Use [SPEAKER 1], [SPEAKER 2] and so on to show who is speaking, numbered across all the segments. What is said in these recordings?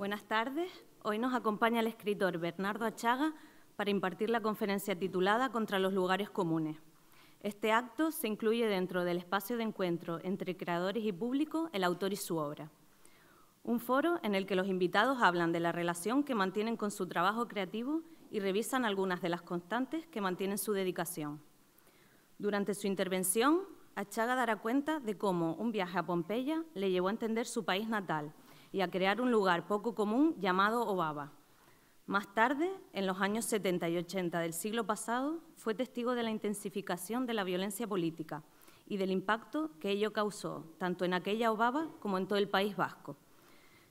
[SPEAKER 1] Buenas tardes. Hoy nos acompaña el escritor Bernardo Achaga para impartir la conferencia titulada Contra los lugares comunes. Este acto se incluye dentro del espacio de encuentro entre creadores y público, el autor y su obra. Un foro en el que los invitados hablan de la relación que mantienen con su trabajo creativo y revisan algunas de las constantes que mantienen su dedicación. Durante su intervención, Achaga dará cuenta de cómo un viaje a Pompeya le llevó a entender su país natal y a crear un lugar poco común llamado Obaba. Más tarde, en los años 70 y 80 del siglo pasado, fue testigo de la intensificación de la violencia política y del impacto que ello causó tanto en aquella Obaba como en todo el País Vasco.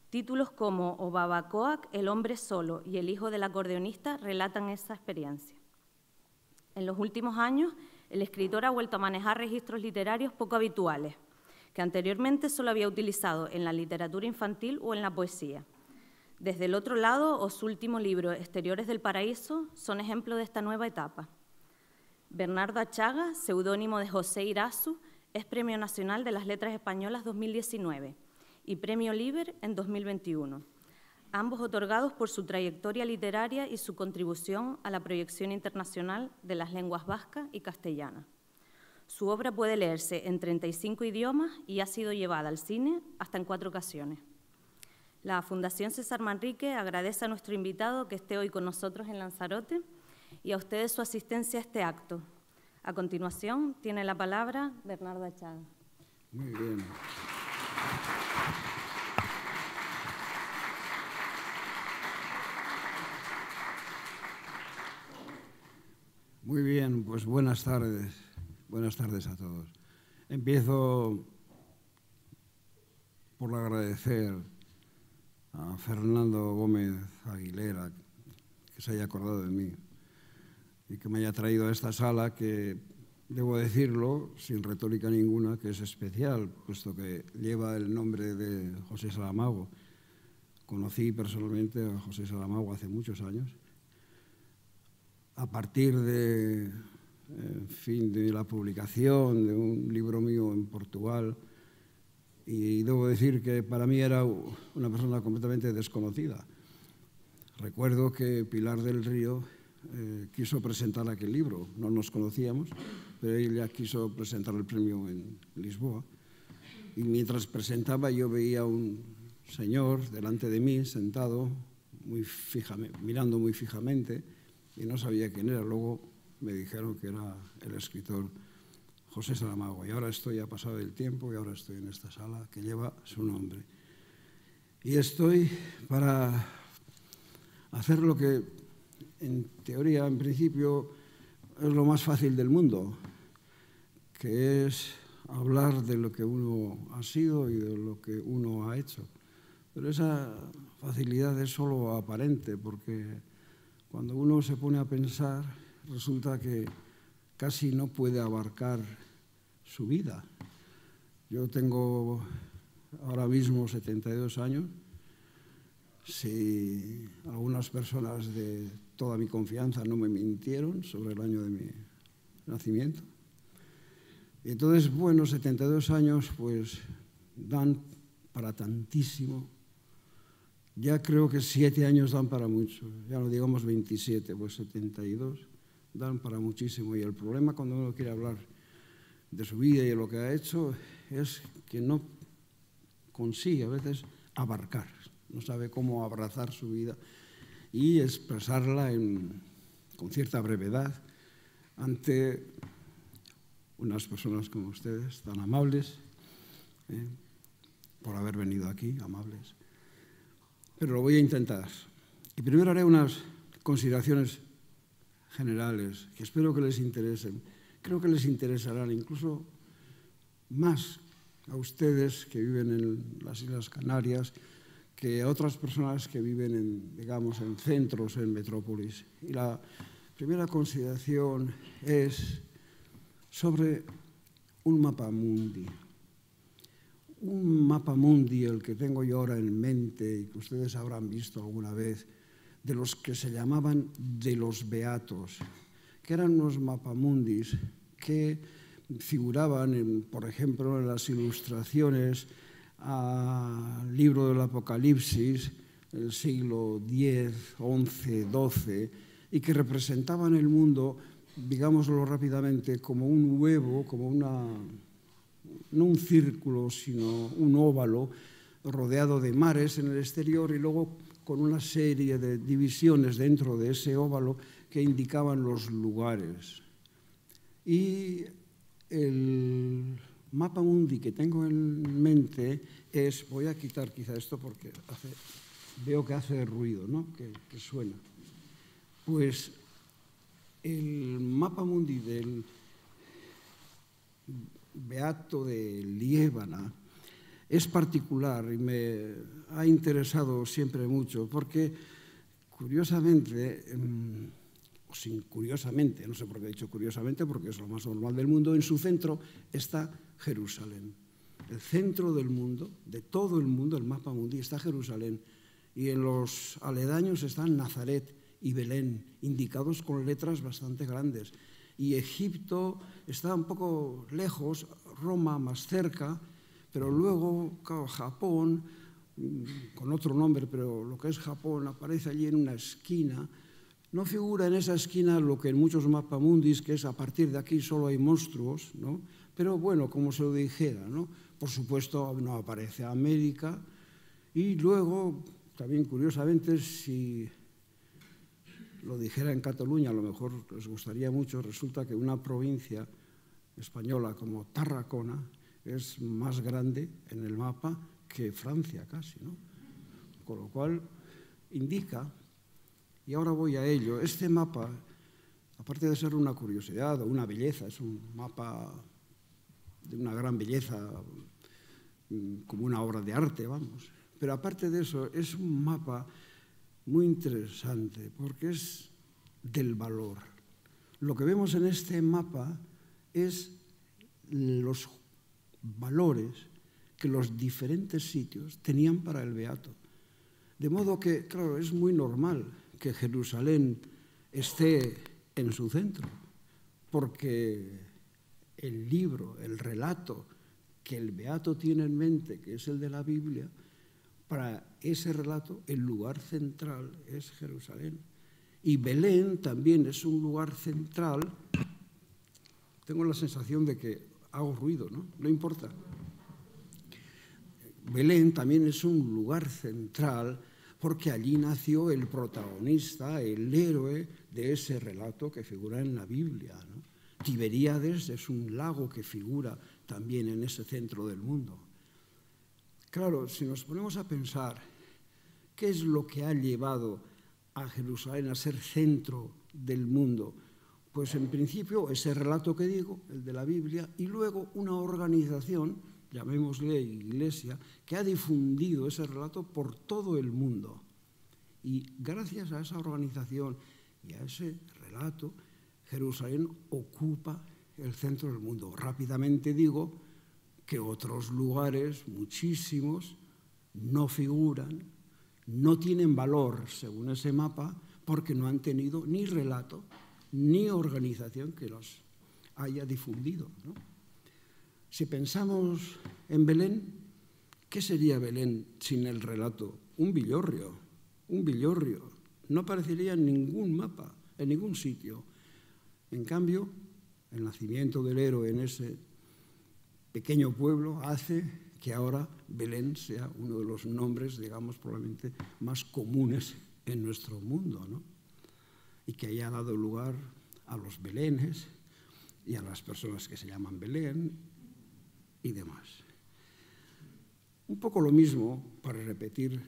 [SPEAKER 1] Títulos como Obabakoak, El hombre solo y El hijo del acordeonista relatan esa experiencia. En los últimos años, el escritor ha vuelto a manejar registros literarios poco habituales, que anteriormente solo había utilizado en la literatura infantil o en la poesía. Desde el otro lado, su último libro, Exteriores del Paraíso, son ejemplo de esta nueva etapa. Bernardo Achaga, seudónimo de José Irazu, es Premio Nacional de las Letras Españolas 2019 y Premio Liber en 2021, ambos otorgados por su trayectoria literaria y su contribución a la proyección internacional de las lenguas vasca y castellana. Su obra puede leerse en 35 idiomas y ha sido llevada al cine hasta en 4 ocasiones. La Fundación César Manrique agradece a nuestro invitado que esté hoy con nosotros en Lanzarote y a ustedes su asistencia a este acto. A continuación, tiene la palabra Bernardo Achaga.
[SPEAKER 2] Muy bien. Muy bien, pues buenas tardes. Buenas tardes a todos. Empiezo por agradecer a Fernando Gómez Aguilera que se haya acordado de mí y que me haya traído a esta sala que, debo decirlo, sin retórica ninguna, que es especial, puesto que lleva el nombre de José Saramago. Conocí personalmente a José Saramago hace muchos años. A partir de la publicación de un libro mío en Portugal, y debo decir que para mí era una persona completamente desconocida. Recuerdo que Pilar del Río quiso presentar aquel libro, no nos conocíamos, pero ella quiso presentar el premio en Lisboa, y mientras presentaba yo veía a un señor delante de mí, sentado, mirando muy fijamente, y no sabía quién era. Luego me dijeron que era el escritor José Saramago, y ahora ha pasado el tiempo y ahora estoy en esta sala que lleva su nombre. Y estoy para hacer lo que en teoría, en principio, es lo más fácil del mundo, que es hablar de lo que uno ha sido y de lo que uno ha hecho. Pero esa facilidad es solo aparente, porque cuando uno se pone a pensar, resulta que casi no puede abarcar su vida. Yo tengo ahora mismo 72 años. Si algunas personas de toda mi confianza no me mintieron sobre el año de mi nacimiento. Y entonces, bueno, 72 años pues dan para tantísimo. Ya creo que 7 años dan para mucho, ya no digamos 27, pues 72 dan para muchísimo. Y el problema cuando uno quiere hablar de su vida y de lo que ha hecho es que no consigue a veces abarcar, no sabe cómo abrazar su vida y expresarla con cierta brevedad ante unas personas como ustedes, tan amables, por haber venido aquí, amables. Pero lo voy a intentar. Y primero haré unas consideraciones generales que espero que les interesen. Creo que les interesarán incluso más a ustedes que viven en las Islas Canarias que a otras personas que viven digamos, en centros, en metrópolis. Y la primera consideración es sobre un mapa mundi. Un mapa mundi, el que tengo yo ahora en mente y que ustedes habrán visto alguna vez, de los que se llamaban de los Beatos, que eran unos mapamundis que figuraban, por ejemplo, en las ilustraciones al libro del Apocalipsis el siglo X, XI, XII, y que representaban el mundo, digámoslo rápidamente, como un huevo, como no un círculo, sino un óvalo rodeado de mares en el exterior y luego con una serie de divisiones dentro de ese óvalo que indicaban los lugares. Y el mapa mundi que tengo en mente es, voy a quitar quizá esto porque veo que hace ruido, ¿no? que suena. Pues el mapa mundi del Beato de Liébana es particular y me ha interesado siempre mucho porque, curiosamente, o sin curiosamente, no sé por qué he dicho curiosamente, porque es lo más normal del mundo, en su centro está Jerusalén. El centro del mundo, de todo el mundo, el mapa mundi, está Jerusalén. Y en los aledaños están Nazaret y Belén, indicados con letras bastante grandes. Y Egipto está un poco lejos, Roma más cerca, pero luego, claro, Japón, con otro nombre, pero lo que es Japón aparece allí en una esquina. No figura en esa esquina lo que en muchos mapamundis, que es a partir de aquí solo hay monstruos, ¿no? Pero bueno, como se lo dijera, ¿no? Por supuesto no aparece América. Y luego, también curiosamente, si lo dijera en Cataluña, a lo mejor les gustaría mucho, resulta que una provincia española como Tarragona es más grande en el mapa que Francia casi, ¿no? Con lo cual indica, y ahora voy a ello, este mapa, aparte de ser una curiosidad o una belleza, es un mapa de una gran belleza, como una obra de arte, vamos, pero aparte de eso es un mapa muy interesante porque es del valor. Lo que vemos en este mapa es los valores que los diferentes sitios tenían para el beato. De modo que, claro, es muy normal que Jerusalén esté en su centro, porque el libro, el relato que el beato tiene en mente, que es el de la Biblia, para ese relato el lugar central es Jerusalén. Y Belén también es un lugar central. Tengo la sensación de que hago ruido, ¿no? No importa. Belén también es un lugar central porque allí nació el protagonista, el héroe de ese relato que figura en la Biblia, ¿no? Tiberíades es un lago que figura también en ese centro del mundo. Claro, si nos ponemos a pensar qué es lo que ha llevado a Jerusalén a ser centro del mundo, pues en principio ese relato que digo, el de la Biblia, y luego una organización, llamémosle Iglesia, que ha difundido ese relato por todo el mundo. Y gracias a esa organización y a ese relato, Jerusalén ocupa el centro del mundo. Rápidamente digo que otros lugares, muchísimos, no figuran, no tienen valor según ese mapa, porque no han tenido ni relato ni organización que los haya difundido, ¿no? Si pensamos en Belén, ¿qué sería Belén sin el relato? Un villorrio. No aparecería en ningún mapa, en ningún sitio. En cambio, el nacimiento del héroe en ese pequeño pueblo hace que ahora Belén sea uno de los nombres, digamos, probablemente más comunes en nuestro mundo, ¿no? Y que haya dado lugar a los Belénes y a las personas que se llaman Belén y demás. Un poco lo mismo, para repetir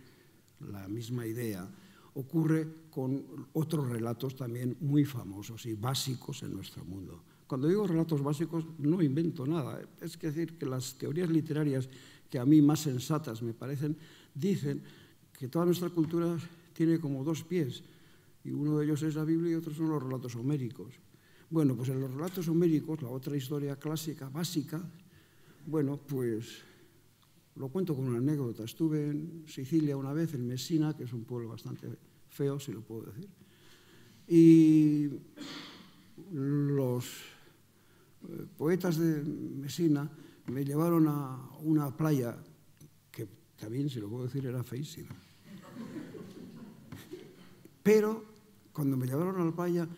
[SPEAKER 2] la misma idea, ocurre con otros relatos también muy famosos y básicos en nuestro mundo. Cuando digo relatos básicos no invento nada, es decir, que las teorías literarias que a mí más sensatas me parecen, dicen que toda nuestra cultura tiene como dos pies, y uno de ellos es la Biblia y otros son los relatos homéricos. Bueno, pues en los relatos homéricos, la otra historia clásica, básica, bueno, pues lo cuento con una anécdota. Estuve en Sicilia una vez, en Messina, que es un pueblo bastante feo, si lo puedo decir, y los poetas de Messina me llevaron a una playa que también, si lo puedo decir, era feísima. Pero cuando me llevaron al Paya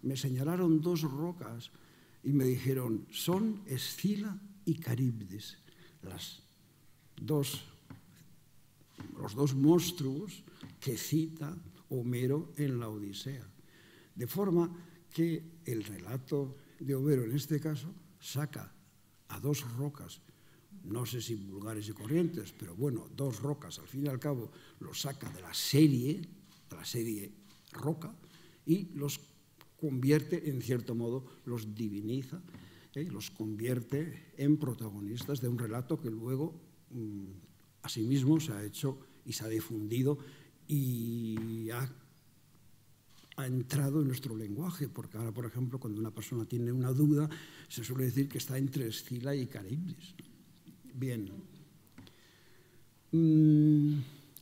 [SPEAKER 2] me señalaron dos rocas y me dijeron, son Escila y Caribdis, los dos monstruos que cita Homero en la Odisea. De forma que el relato de Homero, en este caso, saca a dos rocas, no sé si vulgares y corrientes, pero bueno, dos rocas, al fin y al cabo, los saca de la serie roca, y los convierte, en cierto modo, los diviniza, los convierte en protagonistas de un relato que luego, asimismo, se ha hecho y se ha difundido y ha entrado en nuestro lenguaje, porque ahora, por ejemplo, cuando una persona tiene una duda, se suele decir que está entre Escila y Caribdis. Bien.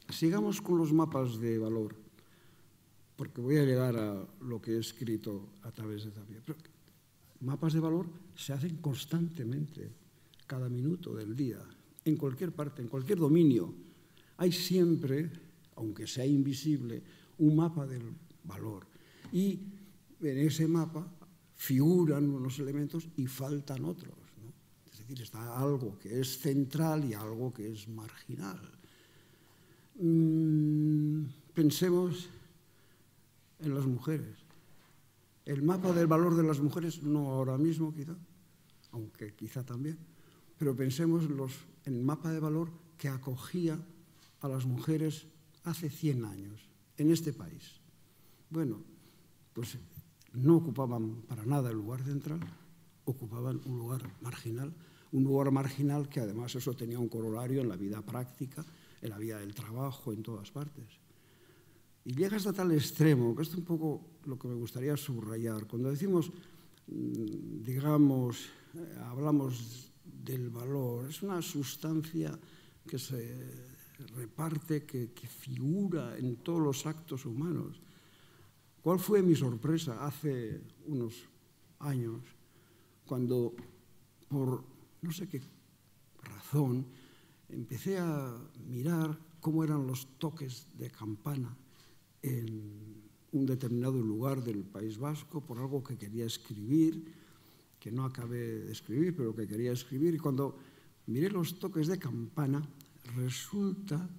[SPEAKER 2] Sigamos con los mapas de valor, porque voy a llegar a lo que he escrito a través de Tapia. Pero mapas de valor se hacen constantemente, cada minuto del día, en cualquier parte, en cualquier dominio. Hay siempre, aunque sea invisible, un mapa del valor. Y en ese mapa figuran unos elementos y faltan otros, ¿no? Es decir, está algo que es central y algo que es marginal. Pensemos en las mujeres. El mapa del valor de las mujeres, no ahora mismo quizá, aunque quizá también, pero pensemos en el mapa de valor que acogía a las mujeres hace 100 años en este país. Bueno, pues no ocupaban para nada el lugar central, ocupaban un lugar marginal que además eso tenía un corolario en la vida práctica, en la vida del trabajo, en todas partes. Y llega hasta tal extremo, que esto es un poco lo que me gustaría subrayar. Cuando decimos, digamos, hablamos del valor, es una sustancia que se reparte, que figura en todos los actos humanos. ¿Cuál fue mi sorpresa hace unos años cuando, por no sé qué razón, empecé a mirar cómo eran los toques de campana en un determinado lugar del País Vasco por algo que quería escribir, que no acabé de escribir, pero que quería escribir? Y cuando miré los toques de campana, resulta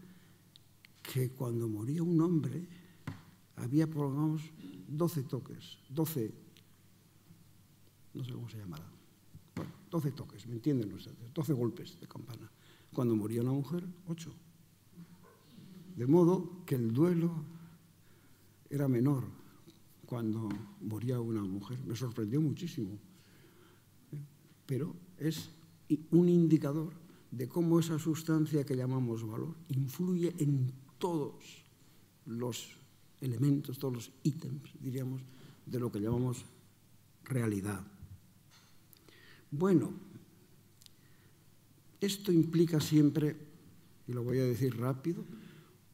[SPEAKER 2] que cuando moría un hombre había, pongamos, 12 toques, 12, no sé cómo se llamará, bueno, 12 toques, ¿me entienden ustedes? 12 golpes de campana. Cuando moría una mujer, 8. De modo que el duelo era menor cuando moría una mujer. Me sorprendió muchísimo, pero es un indicador de cómo esa sustancia que llamamos valor influye en todos los elementos, todos los ítems, diríamos, de lo que llamamos realidad. Bueno, esto implica siempre, y lo voy a decir rápido,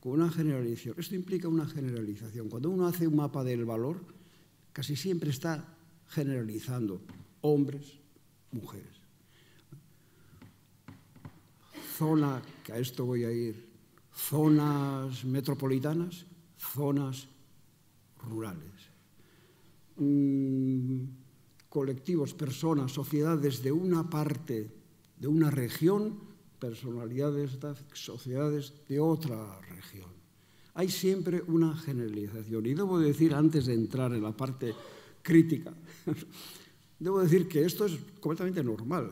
[SPEAKER 2] con una generalización. Esto implica una generalización. Cuando uno hace un mapa del valor, casi siempre está generalizando hombres, mujeres. Zona, que a esto voy a ir, zonas metropolitanas, zonas rurales. Colectivos, personas, sociedades de una parte, de una región, personalidades, sociedades de otra región. Hay siempre una generalización. Y debo decir, antes de entrar en la parte crítica, debo decir que esto es completamente normal.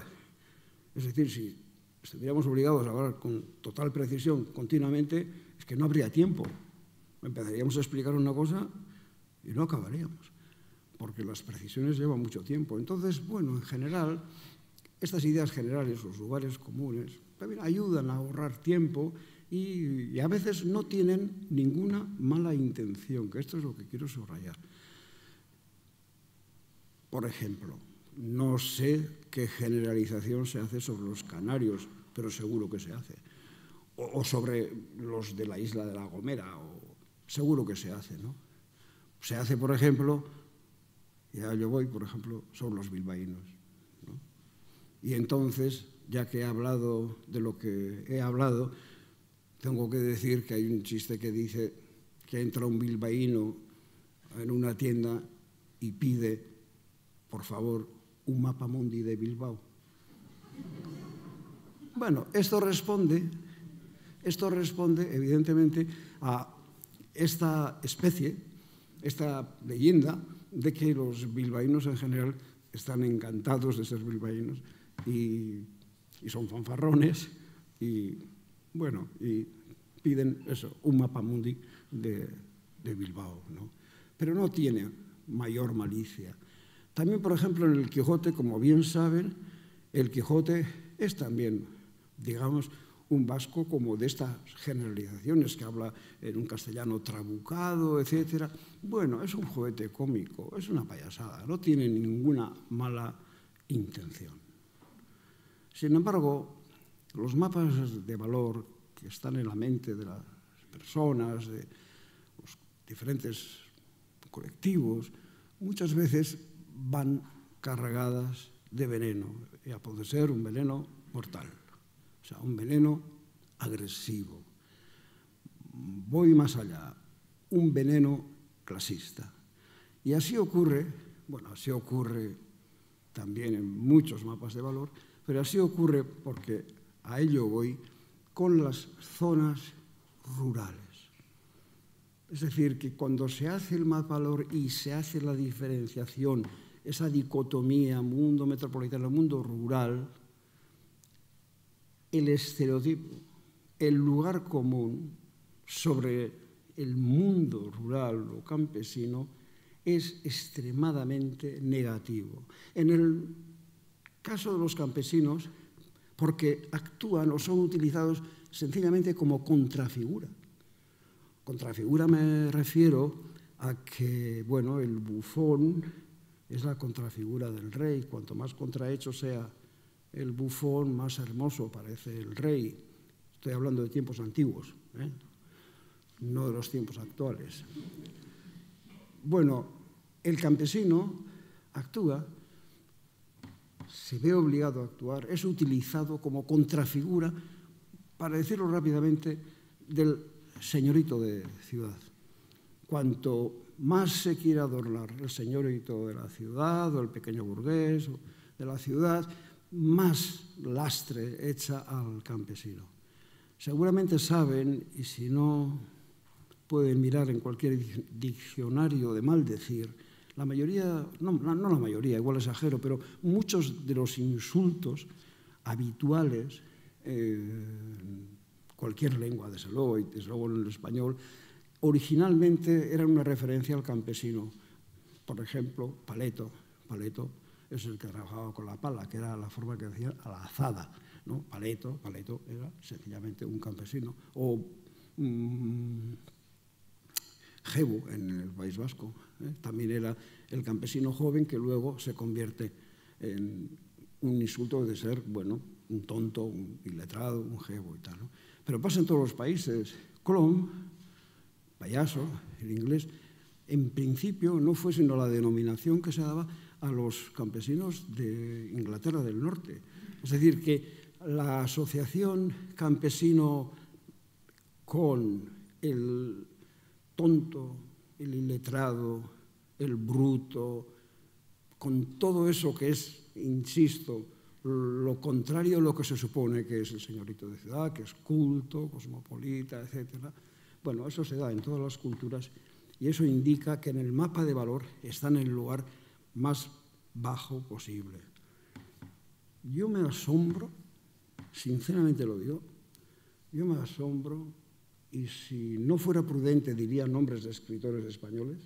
[SPEAKER 2] Es decir, si estuviéramos obligados a hablar con total precisión continuamente, es que no habría tiempo. Empezaríamos a explicar una cosa y no acabaríamos, porque las precisiones llevan mucho tiempo. Entonces, bueno, en general, estas ideas generales, los lugares comunes, también ayudan a ahorrar tiempo y a veces no tienen ninguna mala intención, que esto es lo que quiero subrayar. Por ejemplo, no sé qué generalización se hace sobre los canarios, pero seguro que se hace. O sobre los de la isla de La Gomera, seguro que se hace, ¿no? Se hace, por ejemplo, ya yo voy, por ejemplo, sobre los bilbaínos, ¿no? Y entonces, ya que he hablado de lo que he hablado, tengo que decir que hay un chiste que dice que entra un bilbaíno en una tienda y pide, por favor, un mapa mundi de Bilbao. Bueno, esto responde evidentemente a esta especie, esta leyenda de que los bilbaínos en general están encantados de ser bilbaínos y son fanfarrones y, bueno, y piden eso, un mapa mundi de Bilbao, ¿no? Pero no tiene mayor malicia. También, por ejemplo, en el Quijote, como bien saben, el Quijote es también, digamos, un vasco como de estas generalizaciones que habla en un castellano trabucado, etc. Bueno, es un juguete cómico, es una payasada, no tiene ninguna mala intención. Sin embargo, los mapas de valor que están en la mente de las personas, de los diferentes colectivos, muchas veces van cargadas de veneno, ya puede ser un veneno mortal, o sea, un veneno agresivo. Voy más allá, un veneno clasista. Y así ocurre, bueno, así ocurre también en muchos mapas de valor, pero así ocurre porque a ello voy con las zonas rurales. Es decir, que cuando se hace el mapa valor y se hace la diferenciación, esa dicotomía mundo metropolitano, mundo rural, el estereotipo, el lugar común sobre el mundo rural o campesino es extremadamente negativo. En el caso de los campesinos, porque actúan o son utilizados sencillamente como contrafigura. Contrafigura me refiero a que, bueno, el bufón es la contrafigura del rey. Cuanto más contrahecho sea el bufón, más hermoso parece el rey. Estoy hablando de tiempos antiguos, no de los tiempos actuales. Bueno, el campesino actúa, se ve obligado a actuar, es utilizado como contrafigura, para decirlo rápidamente, del señorito de ciudad. Cuanto más se quiere adornar el señorito de la ciudad o el pequeño burgués de la ciudad, más lastre echa al campesino. Seguramente saben, y si no pueden mirar en cualquier diccionario de maldecir, la mayoría, no la mayoría, igual exagero, pero muchos de los insultos habituales, cualquier lengua, desde luego, y desde luego en el español, originalmente eran una referencia al campesino. Por ejemplo, paleto. Paleto es el que trabajaba con la pala, que era la forma que decía a la azada, ¿no? Paleto era sencillamente un campesino. O jebu en el País Vasco, también era el campesino joven que luego se convierte en un insulto de ser, bueno, un tonto, un iletrado, un jebu y tal, ¿no? Pero pasa en todos los países. Clown, payaso, en inglés, en principio no fue sino la denominación que se daba a los campesinos de Inglaterra del Norte. Es decir, que la asociación campesino con el tonto, el iletrado, el bruto, con todo eso que es, insisto, lo contrario a lo que se supone que es el señorito de ciudad, que es culto, cosmopolita, etc. Bueno, eso se da en todas las culturas y eso indica que en el mapa de valor está en el lugar más bajo posible. Yo me asombro, sinceramente lo digo, yo me asombro, y si no fuera prudente diría nombres de escritores españoles,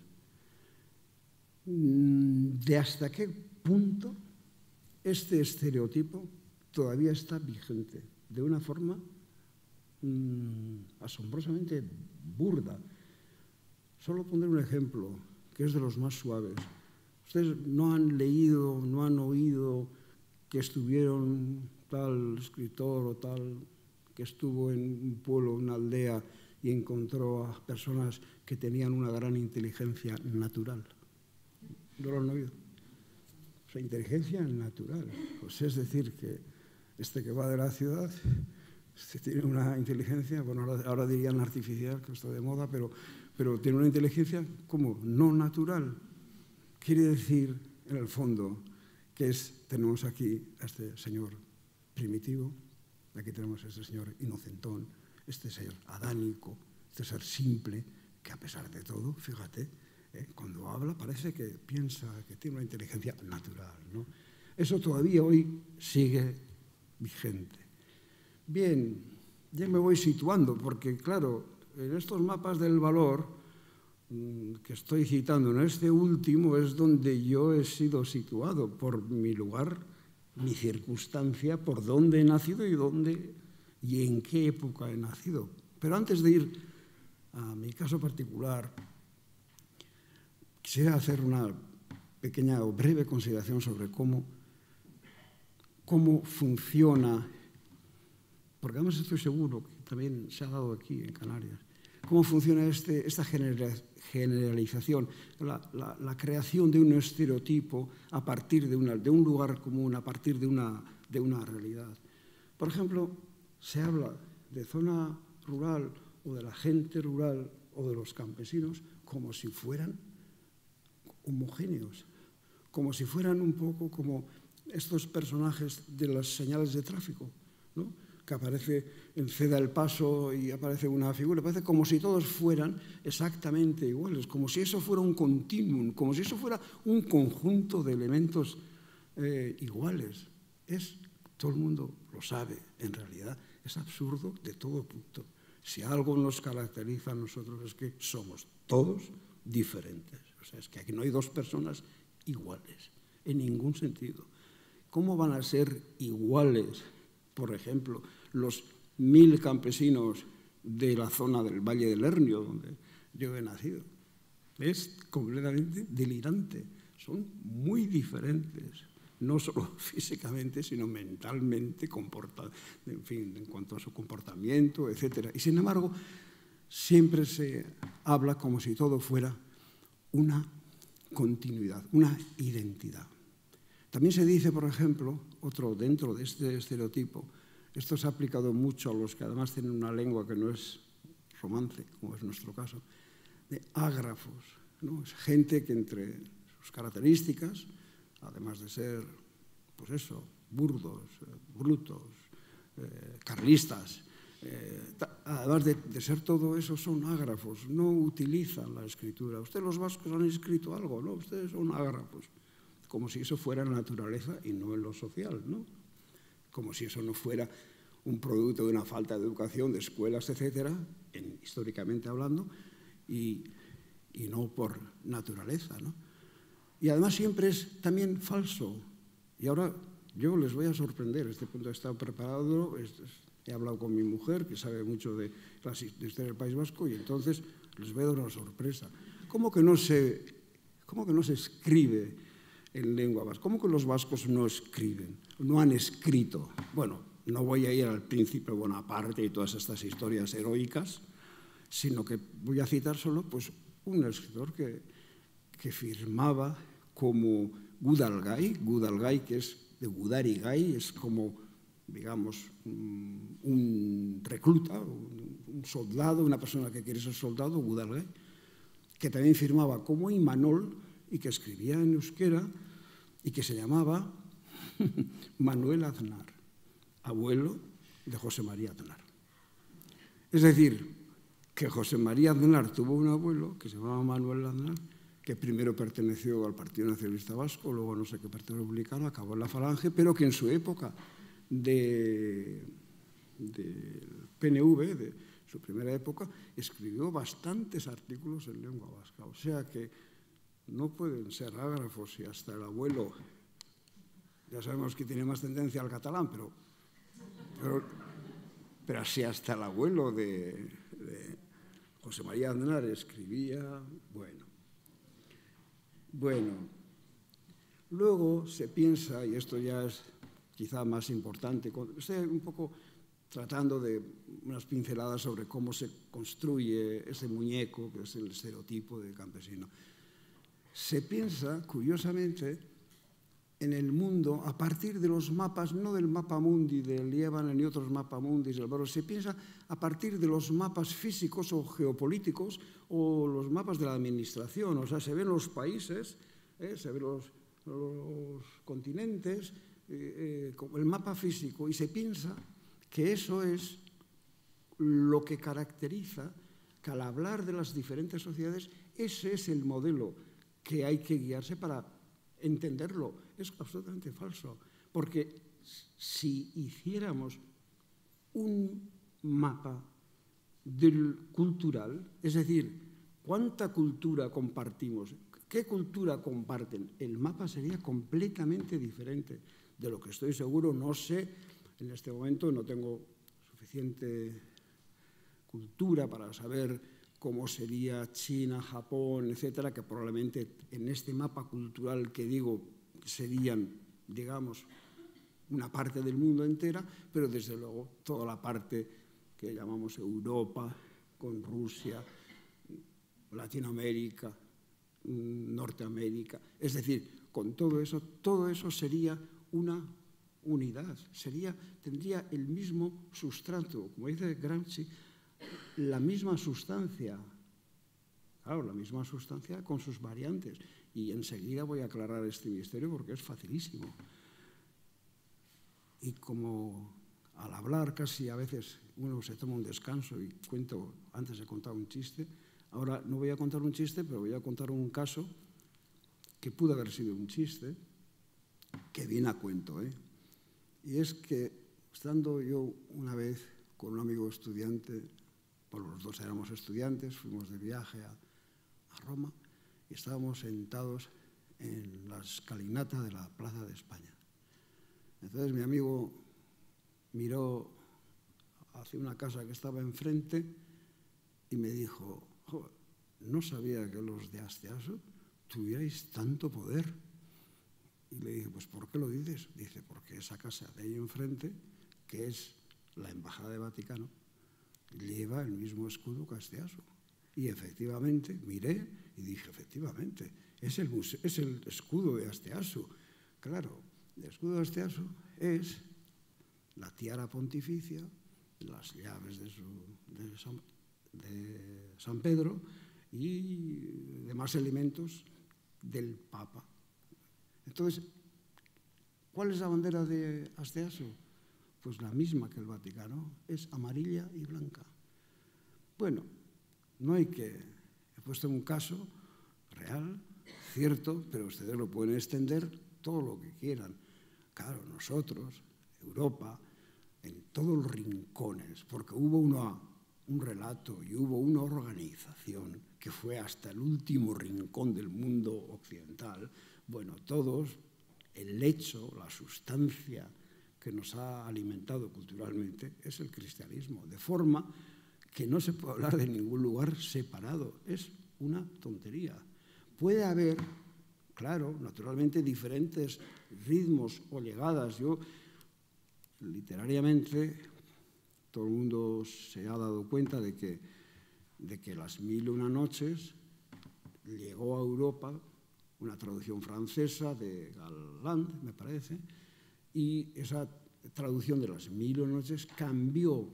[SPEAKER 2] de hasta qué punto este estereotipo todavía está vigente, de una forma asombrosamente burda. Solo pondré un ejemplo, que es de los más suaves. Ustedes no han leído, no han oído que estuvieron tal escritor o tal que estuvo en un pueblo, una aldea, y encontró a personas que tenían una gran inteligencia natural. ¿No lo han oído? O sea, inteligencia natural. Pues es decir, que este que va de la ciudad, este tiene una inteligencia, bueno, ahora dirían artificial, que está de moda, pero pero tiene una inteligencia como no natural. Quiere decir, en el fondo, que tenemos aquí a este señor primitivo, aquí tenemos a este señor inocentón, este ser adánico, este ser simple, que a pesar de todo, fíjate, cuando habla parece que piensa, que tiene una inteligencia natural, ¿no? Eso todavía hoy sigue vigente. Bien, ya me voy situando, porque claro, en estos mapas del valor que estoy citando, en este último es donde yo he sido situado, por mi lugar, mi circunstancia, por dónde he nacido y en qué época he nacido. Pero antes de ir a mi caso particular, quisiera hacer una pequeña o breve consideración sobre cómo funciona, porque además estoy seguro que también se ha dado aquí en Canarias, cómo funciona esta generalización, la creación de un estereotipo a partir de un lugar común, a partir de una realidad. Por ejemplo, se habla de zona rural o de la gente rural o de los campesinos como si fueran homogéneos, como si fueran un poco como estos personajes de las señales de tráfico, ¿no? Que aparece en Ceda el Paso y aparece una figura, parece como si todos fueran exactamente iguales, como si eso fuera un continuum, como si eso fuera un conjunto de elementos iguales. Todo el mundo lo sabe, en realidad es absurdo de todo punto. Si algo nos caracteriza a nosotros es que somos todos diferentes. O sea, es que aquí no hay dos personas iguales, en ningún sentido. ¿Cómo van a ser iguales, por ejemplo, los 1000 campesinos de la zona del Valle del Hernio, donde yo he nacido? Es completamente delirante. Son muy diferentes, no solo físicamente, sino mentalmente, en fin, en cuanto a su comportamiento, etc. Y sin embargo, siempre se habla como si todo fuera una continuidad, una identidad. También se dice, por ejemplo, otro dentro de este estereotipo, esto se ha aplicado mucho a los que además tienen una lengua que no es romance, como es nuestro caso, de ágrafos, ¿no? Es gente que entre sus características, además de ser, pues eso, burdos, brutos, carlistas, además de ser todo eso, son ágrafos, no utilizan la escritura. Ustedes los vascos han escrito algo, ¿no? Ustedes son ágrafos. Como si eso fuera naturaleza y no en lo social, ¿no? Como si eso no fuera un producto de una falta de educación, de escuelas, etcétera, históricamente hablando, y no por naturaleza, ¿no? Y además siempre es también falso. Y ahora yo les voy a sorprender, este punto he estado preparado, he hablado con mi mujer, que sabe mucho de la historia del País Vasco, y entonces les voy a dar una sorpresa. ¿Cómo que no se escribe en lengua vasca? ¿Cómo que los vascos no escriben, no han escrito? Bueno, no voy a ir al príncipe Bonaparte y todas estas historias heroicas, sino que voy a citar solo pues, un escritor que firmaba como Gudalgai, que es de Gudarigai, es como, digamos, un recluta, un soldado, una persona que quiere ser soldado, Gudalgai, que también firmaba como Imanol y que escribía en euskera y que se llamaba Manuel Aznar, abuelo de José María Aznar. Es decir, que José María Aznar tuvo un abuelo que se llamaba Manuel Aznar, que primero perteneció al Partido Nacionalista Vasco, luego no sé qué Partido Republicano, acabó en la Falange, pero que en su época del PNV, de su primera época, escribió bastantes artículos en lengua vasca. O sea que no pueden ser ágrafos y hasta el abuelo, ya sabemos que tiene más tendencia al catalán, pero así hasta el abuelo de José María Aznar escribía, bueno. Luego se piensa, y esto ya es quizá más importante, estoy un poco tratando de unas pinceladas sobre cómo se construye ese muñeco, que es el estereotipo de campesino. Se piensa, curiosamente, en el mundo a partir de los mapas, no del mapa mundi del Líbano ni otros mapamundis del Barro, se piensa a partir de los mapas físicos o geopolíticos o los mapas de la administración. O sea, se ven los países, se ven los continentes, el mapa físico, y se piensa que eso es lo que caracteriza, que al hablar de las diferentes sociedades, ese es el modelo que hay que guiarse para entenderlo. Es absolutamente falso, porque si hiciéramos un mapa cultural, es decir, ¿cuánta cultura compartimos? ¿Qué cultura comparten? El mapa sería completamente diferente. De lo que estoy seguro, no sé, en este momento no tengo suficiente cultura para saber cómo sería China, Japón, etcétera, que probablemente en este mapa cultural que digo serían, digamos, una parte del mundo entera, pero desde luego toda la parte que llamamos Europa, con Rusia, Latinoamérica, Norteamérica, es decir, con todo eso sería una unidad, tendría el mismo sustrato, como dice Gramsci, la misma sustancia, claro, la misma sustancia con sus variantes, y enseguida voy a aclarar este misterio porque es facilísimo. Y como al hablar casi a veces uno se toma un descanso y cuento, antes he contado un chiste, ahora no voy a contar un chiste, pero voy a contar un caso que pudo haber sido un chiste, que viene a cuento, Y es que, estando yo una vez con un amigo estudiante, bueno, los dos éramos estudiantes, fuimos de viaje a Roma y estábamos sentados en la escalinata de la Plaza de España. Entonces mi amigo miró hacia una casa que estaba enfrente y me dijo: "Joder, no sabía que los de Astiaso tuvierais tanto poder". Y le dije: "Pues, ¿por qué lo dices?". Dice: "Porque esa casa de ahí enfrente, que es la Embajada de Vaticano, lleva el mismo escudo que Astiaso". Y efectivamente, miré y dije: efectivamente, es el escudo de Astiaso. Claro, el escudo de Astiaso es la tiara pontificia, las llaves de San Pedro y demás elementos del Papa. Entonces, ¿cuál es la bandera de Astiaso? Pues la misma que el Vaticano, es amarilla y blanca. Bueno, no hay que... He puesto un caso real, cierto, pero ustedes lo pueden extender todo lo que quieran. Claro, nosotros, Europa, en todos los rincones, porque hubo un relato y hubo una organización que fue hasta el último rincón del mundo occidental. Bueno, todos, el lecho, la sustancia que nos ha alimentado culturalmente es el cristianismo, de forma que no se puede hablar de ningún lugar separado. Es una tontería. Puede haber, claro, naturalmente, diferentes ritmos o llegadas. Yo, literariamente, todo el mundo se ha dado cuenta de que Las Mil y una Noches llegó a Europa, una traducción francesa de Galland, me parece, y esa traducción de Las Mil y una Noches cambió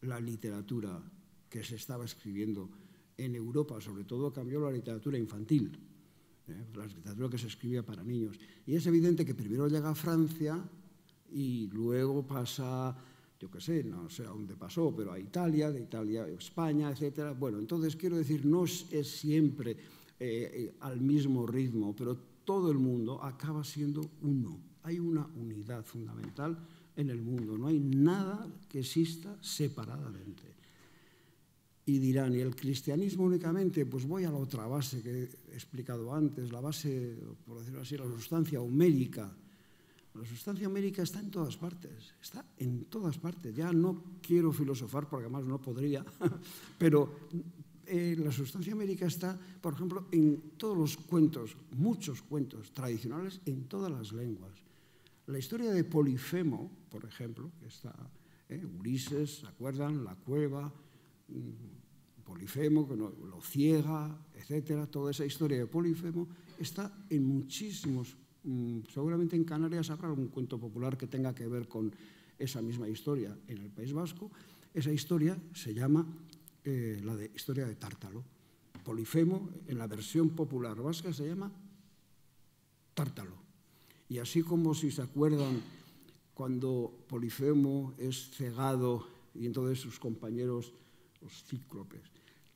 [SPEAKER 2] la literatura que se estaba escribiendo en Europa, sobre todo cambió la literatura infantil, la literatura que se escribía para niños. Y es evidente que primero llega a Francia y luego pasa, yo qué sé, no sé a dónde pasó, pero a Italia, de Italia a España, etcétera. Bueno, entonces quiero decir, no es siempre al mismo ritmo, pero todo el mundo acaba siendo uno. Hay una unidad fundamental en el mundo, no hay nada que exista separadamente. Y dirán, ¿y el cristianismo únicamente? Pues voy a la otra base que he explicado antes, la base, por decirlo así, la sustancia homérica. La sustancia homérica está en todas partes, está en todas partes. Ya no quiero filosofar porque además no podría, pero la sustancia homérica está, por ejemplo, en todos los cuentos, muchos cuentos tradicionales en todas las lenguas. La historia de Polifemo, por ejemplo, que está, Ulises, ¿se acuerdan? La cueva, Polifemo, que lo ciega, etcétera. Toda esa historia de Polifemo está en muchísimos Seguramente en Canarias habrá algún cuento popular que tenga que ver con esa misma historia. En el País Vasco, esa historia se llama la de historia de Tártalo. Polifemo, en la versión popular vasca, se llama Tártalo. Y así como, si se acuerdan, cuando Polifemo es cegado y entonces sus compañeros, los cíclopes,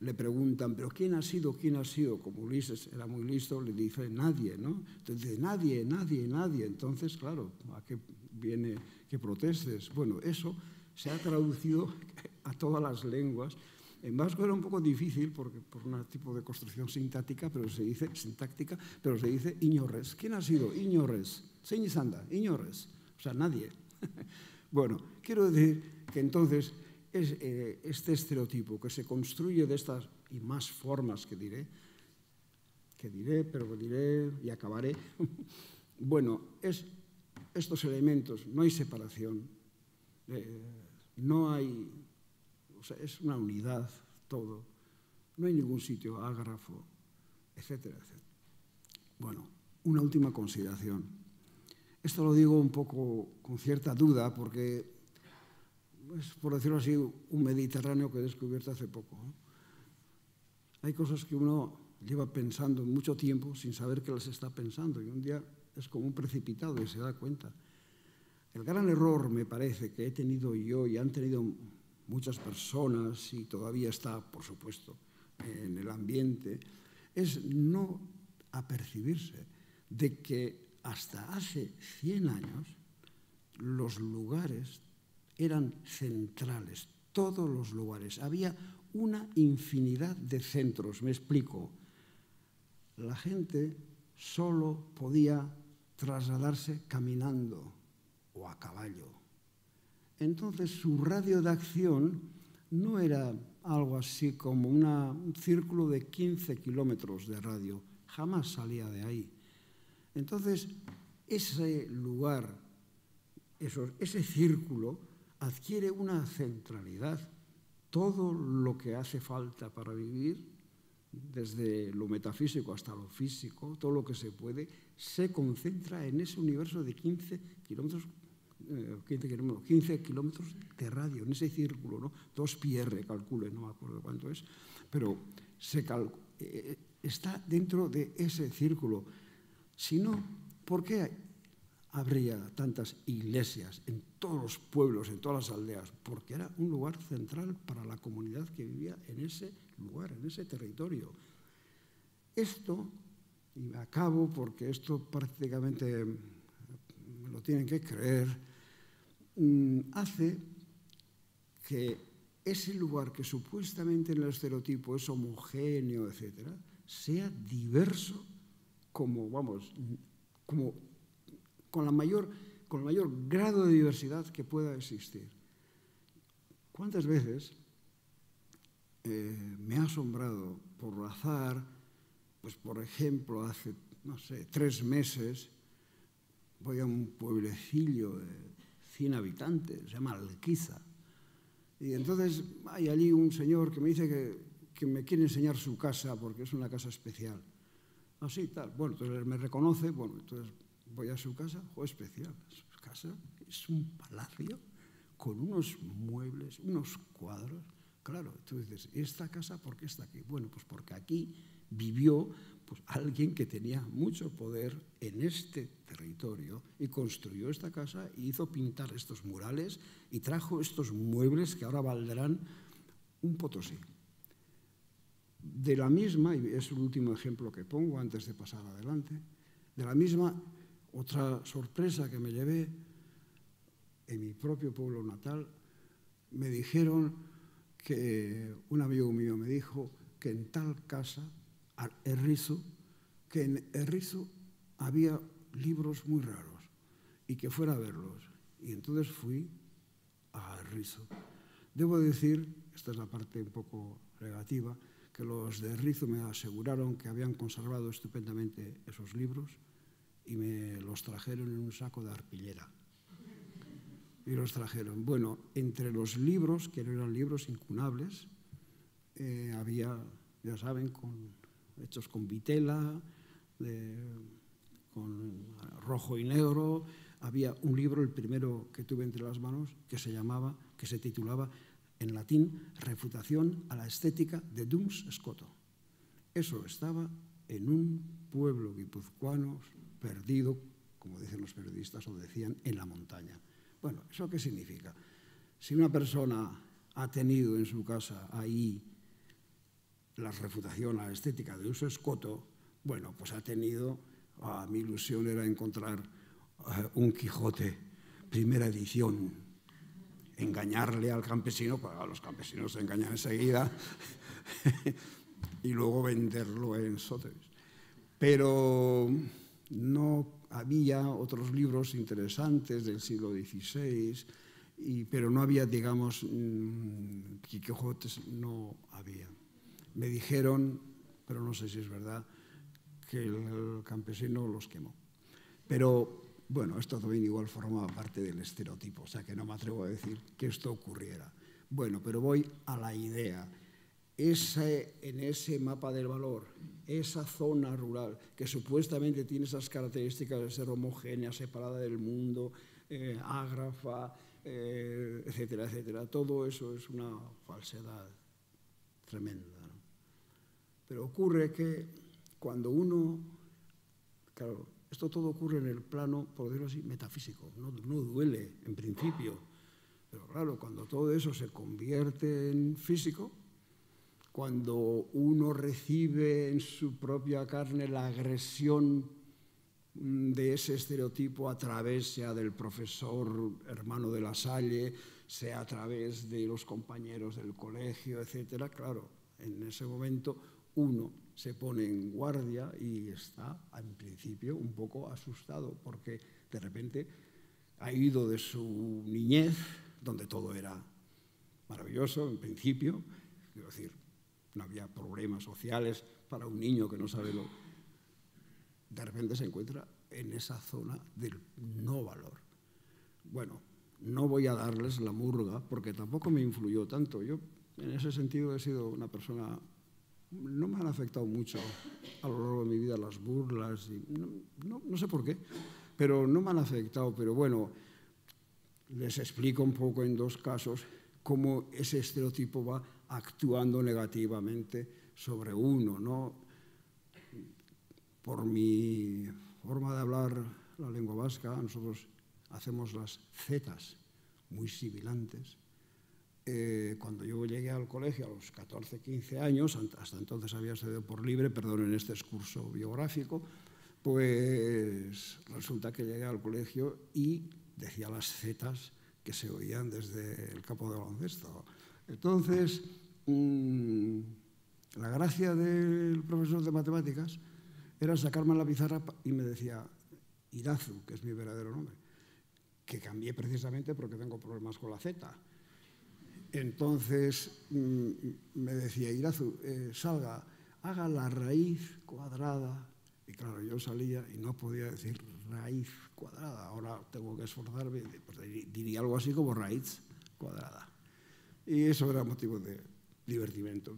[SPEAKER 2] le preguntan, ¿pero quién ha sido? ¿Quién ha sido? Como Ulises era muy listo, le dice, nadie, ¿no? Entonces dice, nadie, nadie, nadie. Entonces, claro, ¿a qué viene que protestes? Bueno, eso se ha traducido a todas las lenguas. En vasco era un poco difícil porque por un tipo de construcción sintáctica, pero se dice iñorres. ¿Quién ha sido? Iñorres. Zein izan da, iñorres. O sea, nadie. Bueno, quiero decir que entonces este estereotipo que se construye de estas y más formas que diré y acabaré. Bueno, estos elementos, no hay separación, no hay, o sea, es una unidad todo, no hay ningún sitio ágrafo, etcétera, etcétera. Bueno, una última consideración. Esto lo digo un poco con cierta duda porque es, por decirlo así, un Mediterráneo que he descubierto hace poco, ¿no? Hay cosas que uno lleva pensando mucho tiempo sin saber que las está pensando y un día es como un precipitado y se da cuenta. El gran error, me parece, que he tenido yo y han tenido muchas personas y todavía está, por supuesto, en el ambiente, es no apercibirse de que hasta hace 100 años los lugares eran centrales, todos los lugares. Había una infinidad de centros, me explico. La gente solo podía trasladarse caminando o a caballo. Entonces su radio de acción no era algo así como un círculo de 15 kilómetros de radio, jamás salía de ahí. Entonces ese lugar, ese círculo adquiere una centralidad. Todo lo que hace falta para vivir, desde lo metafísico hasta lo físico, todo lo que se puede, se concentra en ese universo de 15 kilómetros de radio, en ese círculo, ¿no? 2πr, calcule, no me acuerdo cuánto es, pero está dentro de ese círculo. Si no, ¿por qué habría tantas iglesias en todos los pueblos, en todas las aldeas? Porque era un lugar central para la comunidad que vivía en ese lugar, en ese territorio. Esto, y acabo porque esto prácticamente me lo tienen que creer, hace que ese lugar que supuestamente en el estereotipo es homogéneo, etcétera, sea diverso como, vamos, como con el mayor grado de diversidad que pueda existir. ¿Cuántas veces me ha asombrado por azar, pues por ejemplo, hace, no sé, 3 meses, voy a un pueblecillo de 100 habitantes, se llama Alquiza, y entonces hay allí un señor que me dice que me quiere enseñar su casa porque es una casa especial. Así, tal. Bueno, entonces me reconoce, bueno, entonces voy a su casa, especial. Su casa es un palacio con unos muebles, unos cuadros. Claro, tú dices, ¿esta casa por qué está aquí? Bueno, pues porque aquí vivió pues, alguien que tenía mucho poder en este territorio y construyó esta casa y hizo pintar estos murales y trajo estos muebles que ahora valdrán un potosí. De la misma, y es el último ejemplo que pongo antes de pasar adelante, de la misma, otra sorpresa que me llevé en mi propio pueblo natal, me dijeron que un amigo mío me dijo que en tal casa, Errizu, que en Errizu había libros muy raros y que fuera a verlos. Y entonces fui a Errizu. Debo decir, esta es la parte un poco negativa, que los de Errizu me aseguraron que habían conservado estupendamente esos libros y me los trajeron en un saco de arpillera. Y los trajeron. Bueno, entre los libros, que no eran libros incunables, había, ya saben, hechos con vitela, con rojo y negro. Había un libro, el primero que tuve entre las manos, que se titulaba en latín Refutación a la estética de Duns Scoto. Eso estaba en un pueblo guipuzcoano perdido, como dicen los periodistas, o decían, en la montaña. Bueno, ¿eso qué significa? Si una persona ha tenido en su casa ahí la refutación a la estética de Duns Scoto, bueno, pues ha tenido, mi ilusión era encontrar un Quijote, primera edición, engañarle al campesino, porque los campesinos se engañan enseguida, y luego venderlo en Sotheby's. Pero no había otros libros interesantes del siglo XVI, pero no había, digamos, Quijotes, no había. Me dijeron, pero no sé si es verdad, que el campesino los quemó. Pero, bueno, esto también igual formaba parte del estereotipo, o sea que no me atrevo a decir que esto ocurriera. Bueno, pero voy a la idea. En ese mapa del valor, esa zona rural que supuestamente tiene esas características de ser homogénea, separada del mundo, ágrafa, etcétera, etcétera, todo eso es una falsedad tremenda, ¿no? Pero ocurre que cuando uno, claro, esto todo ocurre en el plano, por decirlo así, metafísico, no duele en principio, pero claro, cuando todo eso se convierte en físico, cuando uno recibe en su propia carne la agresión de ese estereotipo a través, sea del profesor hermano de La Salle, sea a través de los compañeros del colegio, etcétera, claro, en ese momento uno se pone en guardia y está, en principio, un poco asustado, porque de repente ha ido de su niñez, donde todo era maravilloso, en principio, quiero decir, no había problemas sociales para un niño que no sabe lo... De repente se encuentra en esa zona del no valor. Bueno, no voy a darles la murga, porque tampoco me influyó tanto. Yo, en ese sentido, he sido una persona... No me han afectado mucho a lo largo de mi vida las burlas, y no sé por qué, pero no me han afectado. Pero bueno, les explico un poco en dos casos cómo ese estereotipo va actuando negativamente sobre uno, ¿no? Por mi forma de hablar la lengua vasca, nosotros hacemos las zetas muy sibilantes. Cuando yo llegué al colegio a los 14, 15 años, hasta entonces había estudiado por libre, en este excurso biográfico, pues resulta que llegué al colegio y decía las zetas que se oían desde el campo de baloncesto. Entonces, la gracia del profesor de matemáticas era sacarme la pizarra y me decía Irazu, que es mi verdadero nombre, que cambié precisamente porque tengo problemas con la Z. Entonces me decía Irazu, salga, haga la raíz cuadrada. Y claro, yo salía y no podía decir raíz cuadrada. Ahora tengo que esforzarme, pues diría algo así como raíz cuadrada. Y eso era motivo de divertimento,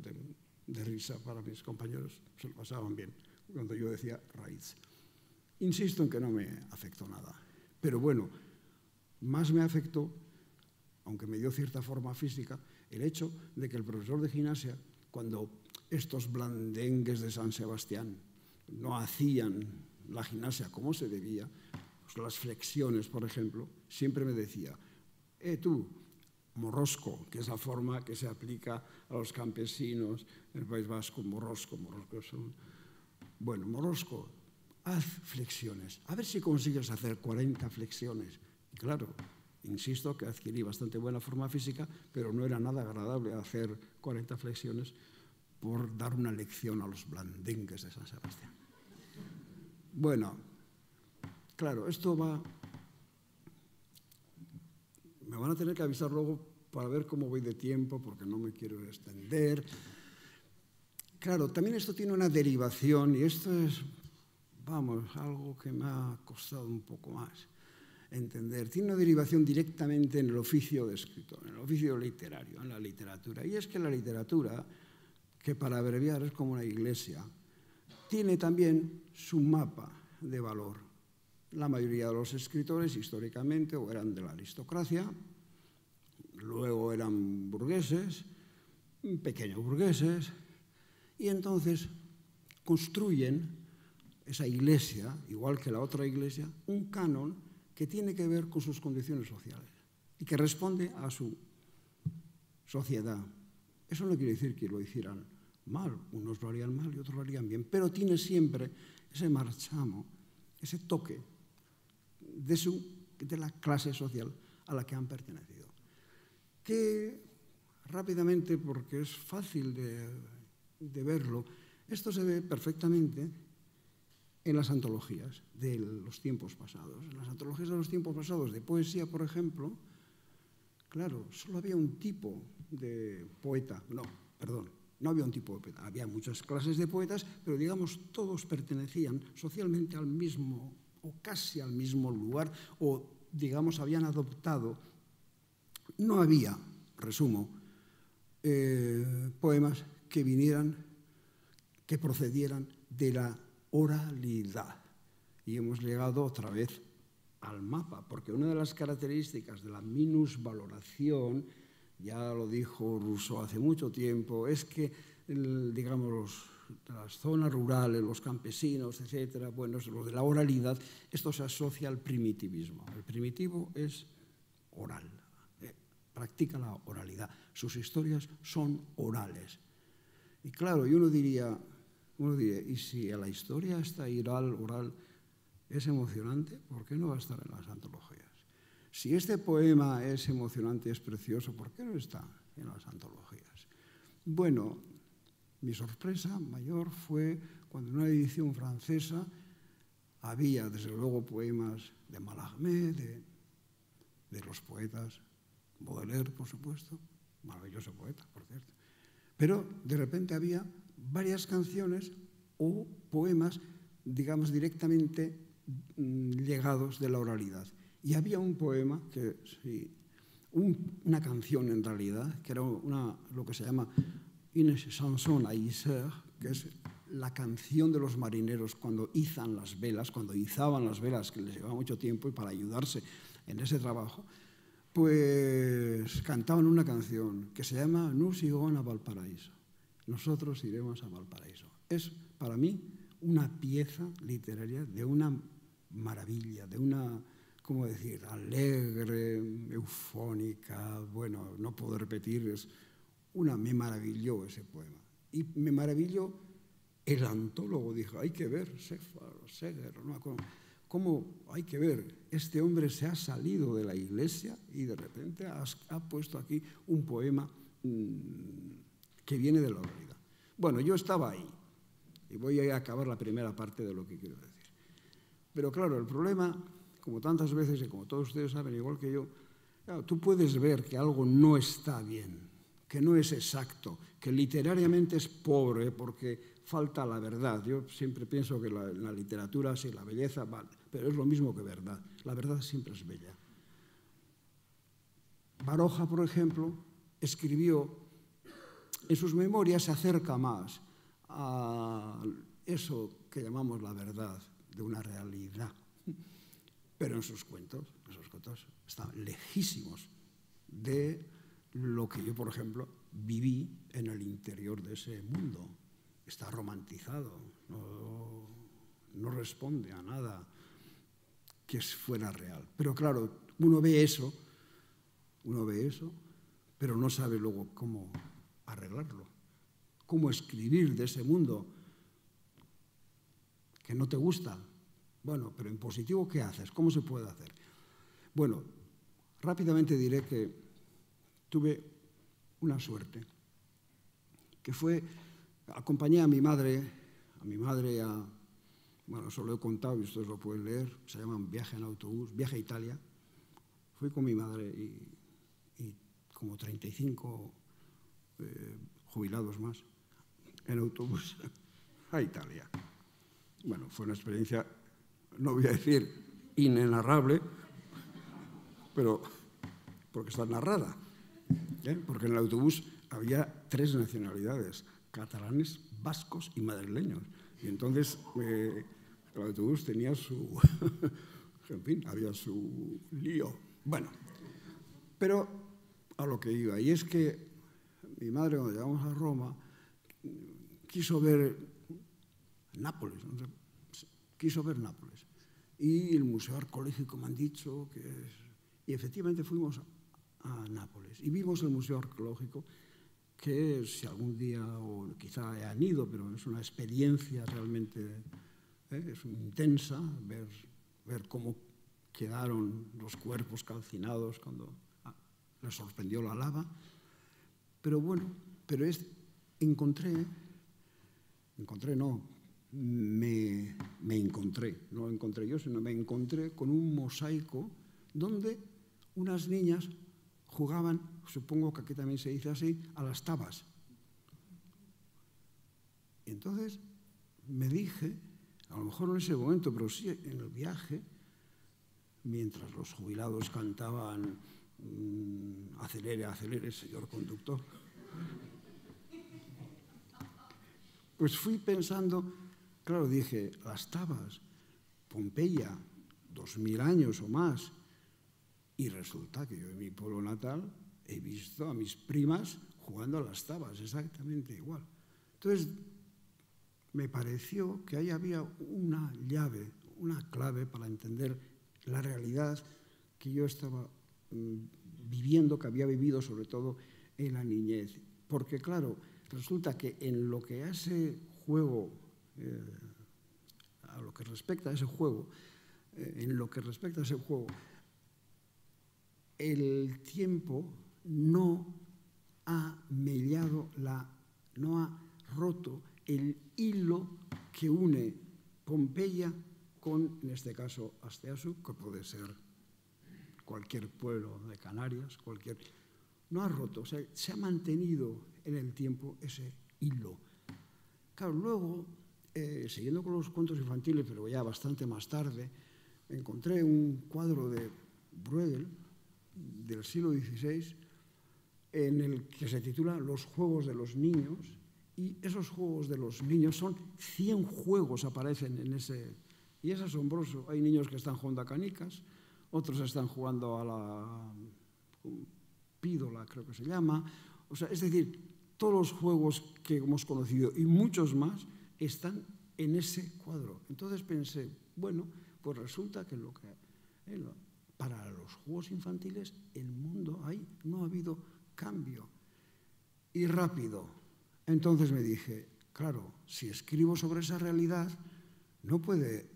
[SPEAKER 2] de risa para mis compañeros. Se lo pasaban bien cuando yo decía raíz. Insisto en que no me afectó nada. Pero bueno, más me afectó, aunque me dio cierta forma física, el hecho de que el profesor de gimnasia, cuando estos blandengues de San Sebastián no hacían la gimnasia como se debía, pues las flexiones, por ejemplo, siempre me decía, tú, morrosco, que es la forma que se aplica a los campesinos en el País Vasco, morrosco son... Bueno, morrosco, haz flexiones, a ver si consigues hacer 40 flexiones. Y claro, insisto que adquirí bastante buena forma física, pero no era nada agradable hacer 40 flexiones por dar una lección a los blandengues de San Sebastián. Bueno, claro, esto va... Me van a tener que avisar luego para ver cómo voy de tiempo, porque no me quiero extender. Claro, también esto tiene una derivación, y esto es, vamos, algo que me ha costado un poco más entender. Tiene una derivación directamente en el oficio de escritor, en el oficio literario, en la literatura. Y es que la literatura, que para abreviar es como una iglesia, tiene también su mapa de valor. La mayoría de los escritores, históricamente, o eran de la aristocracia, luego eran burgueses, pequeños burgueses, y entonces construyen esa iglesia, igual que la otra iglesia, un canon que tiene que ver con sus condiciones sociales y que responde a su sociedad. Eso no quiere decir que lo hicieran mal, unos lo harían mal y otros lo harían bien, pero tiene siempre ese marchamo, ese toque de la clase social a la que han pertenecido. Que rápidamente, porque es fácil de verlo, esto se ve perfectamente en las antologías de los tiempos pasados. En las antologías de los tiempos pasados de poesía, por ejemplo, claro, solo había un tipo de poeta. No había un tipo de poeta. Había muchas clases de poetas, pero digamos todos pertenecían socialmente al mismo o casi al mismo lugar, o digamos habían adoptado. No había, resumo, poemas que procedieran de la oralidad. Y hemos llegado otra vez al mapa, porque una de las características de la minusvaloración, ya lo dijo Rousseau hace mucho tiempo, es que, digamos, las zonas rurales, los campesinos, etcétera, bueno, lo de la oralidad, esto se asocia al primitivismo. El primitivo es oral, practica la oralidad. Sus historias son orales. Y claro, y uno diría, ¿y si a la historia esta oral es emocionante? ¿Por qué no va a estar en las antologías? Si este poema es emocionante, es precioso, ¿por qué no está en las antologías? Bueno, mi sorpresa mayor fue cuando en una edición francesa había, desde luego, poemas de Mallarmé, de los poetas, Baudelaire, por supuesto, maravilloso poeta, por cierto, pero de repente había varias canciones o poemas, digamos, directamente llegados de la oralidad. Y había un poema, una canción en realidad, que era lo que se llama une chanson à hisseur, que es la canción de los marineros cuando izan las velas, cuando izaban las velas, que les llevaba mucho tiempo, y para ayudarse en ese trabajo, pues cantaban una canción que se llama Nous irons à Valparaíso. Nosotros iremos a Valparaíso. Es para mí una pieza literaria de una maravilla, de una, ¿cómo decir?, alegre, eufónica, bueno, no puedo repetir, me maravilló ese poema. Y me maravilló el antólogo, dijo, hay que ver, Seger, no me acuerdo, cómo hay que ver, este hombre se ha salido de la iglesia y de repente ha puesto aquí un poema que viene de la oralidad. Bueno, yo estaba ahí y voy a acabar la primera parte de lo que quiero decir. Pero claro, el problema, como tantas veces y como todos ustedes saben, igual que yo, claro, tú puedes ver que algo no está bien, que no es exacto, que literariamente es pobre porque falta la verdad. Yo siempre pienso que la literatura, sí, la belleza, vale, pero es lo mismo que verdad. La verdad siempre es bella. Baroja, por ejemplo, escribió, en sus memorias se acerca más a eso que llamamos la verdad de una realidad, pero en sus cuentos están lejísimos de lo que yo, por ejemplo, viví en el interior de ese mundo. Está romantizado, no responde a nada que fuera real. Pero claro, uno ve eso, pero no sabe luego cómo arreglarlo, cómo escribir de ese mundo que no te gusta. Bueno, pero en positivo, ¿qué haces? ¿Cómo se puede hacer? Bueno, rápidamente diré que tuve una suerte, que fue, acompañé a mi madre, bueno, eso lo he contado y ustedes lo pueden leer, se llama Viaje en autobús, Viaje a Italia. Fui con mi madre y como 35 jubilados más en autobús a Italia. Bueno, fue una experiencia, no voy a decir inenarrable, pero porque está narrada, porque en el autobús había 3 nacionalidades, catalanes, vascos y madrileños. Y entonces el autobús tenía En fin, había su lío. Bueno, pero a lo que iba, y es que mi madre, cuando llegamos a Roma, quiso ver Nápoles, ¿no? Quiso ver Nápoles. Y el Museo Arqueológico me han dicho que es... Y efectivamente fuimos a Nápoles y vimos el Museo Arqueológico, que si algún día, o quizá hayan ido, pero es una experiencia realmente es intensa, ver cómo quedaron los cuerpos calcinados cuando les sorprendió la lava. Pero bueno, no lo encontré yo, sino me encontré con un mosaico donde unas niñas jugaban, supongo que aquí también se dice así, a las tabas. Y entonces me dije, a lo mejor no en ese momento, pero sí en el viaje, mientras los jubilados cantaban acelere, acelere, señor conductor, pues fui pensando, claro, dije, las tabas, Pompeya, 2000 años o más, y resulta que yo en mi pueblo natal he visto a mis primas jugando a las tabas, exactamente igual. Entonces, me pareció que ahí había una llave, una clave para entender la realidad que yo estaba viviendo, que había vivido sobre todo en la niñez. Porque, claro, resulta que en lo que a ese juego, a lo que respecta a ese juego, el tiempo no ha mellado, no ha roto el hilo que une Pompeya con, en este caso, Astiasu, que puede ser cualquier pueblo de Canarias, no ha roto, o sea, se ha mantenido en el tiempo ese hilo. Claro, luego, siguiendo con los cuentos infantiles, pero ya bastante más tarde, encontré un cuadro de Bruegel del siglo XVI en el que se titula Los juegos de los niños, y esos juegos de los niños son 100 juegos aparecen en ese, y es asombroso. Hay niños que están jugando a canicas, otros están jugando a la pídola, creo que se llama, o sea, es decir, todos los juegos que hemos conocido y muchos más están en ese cuadro. Entonces pensé, bueno, pues resulta que para los juegos infantiles el mundo ahí no ha habido cambio y rápido. Entonces me dije, claro, si escribo sobre esa realidad no puede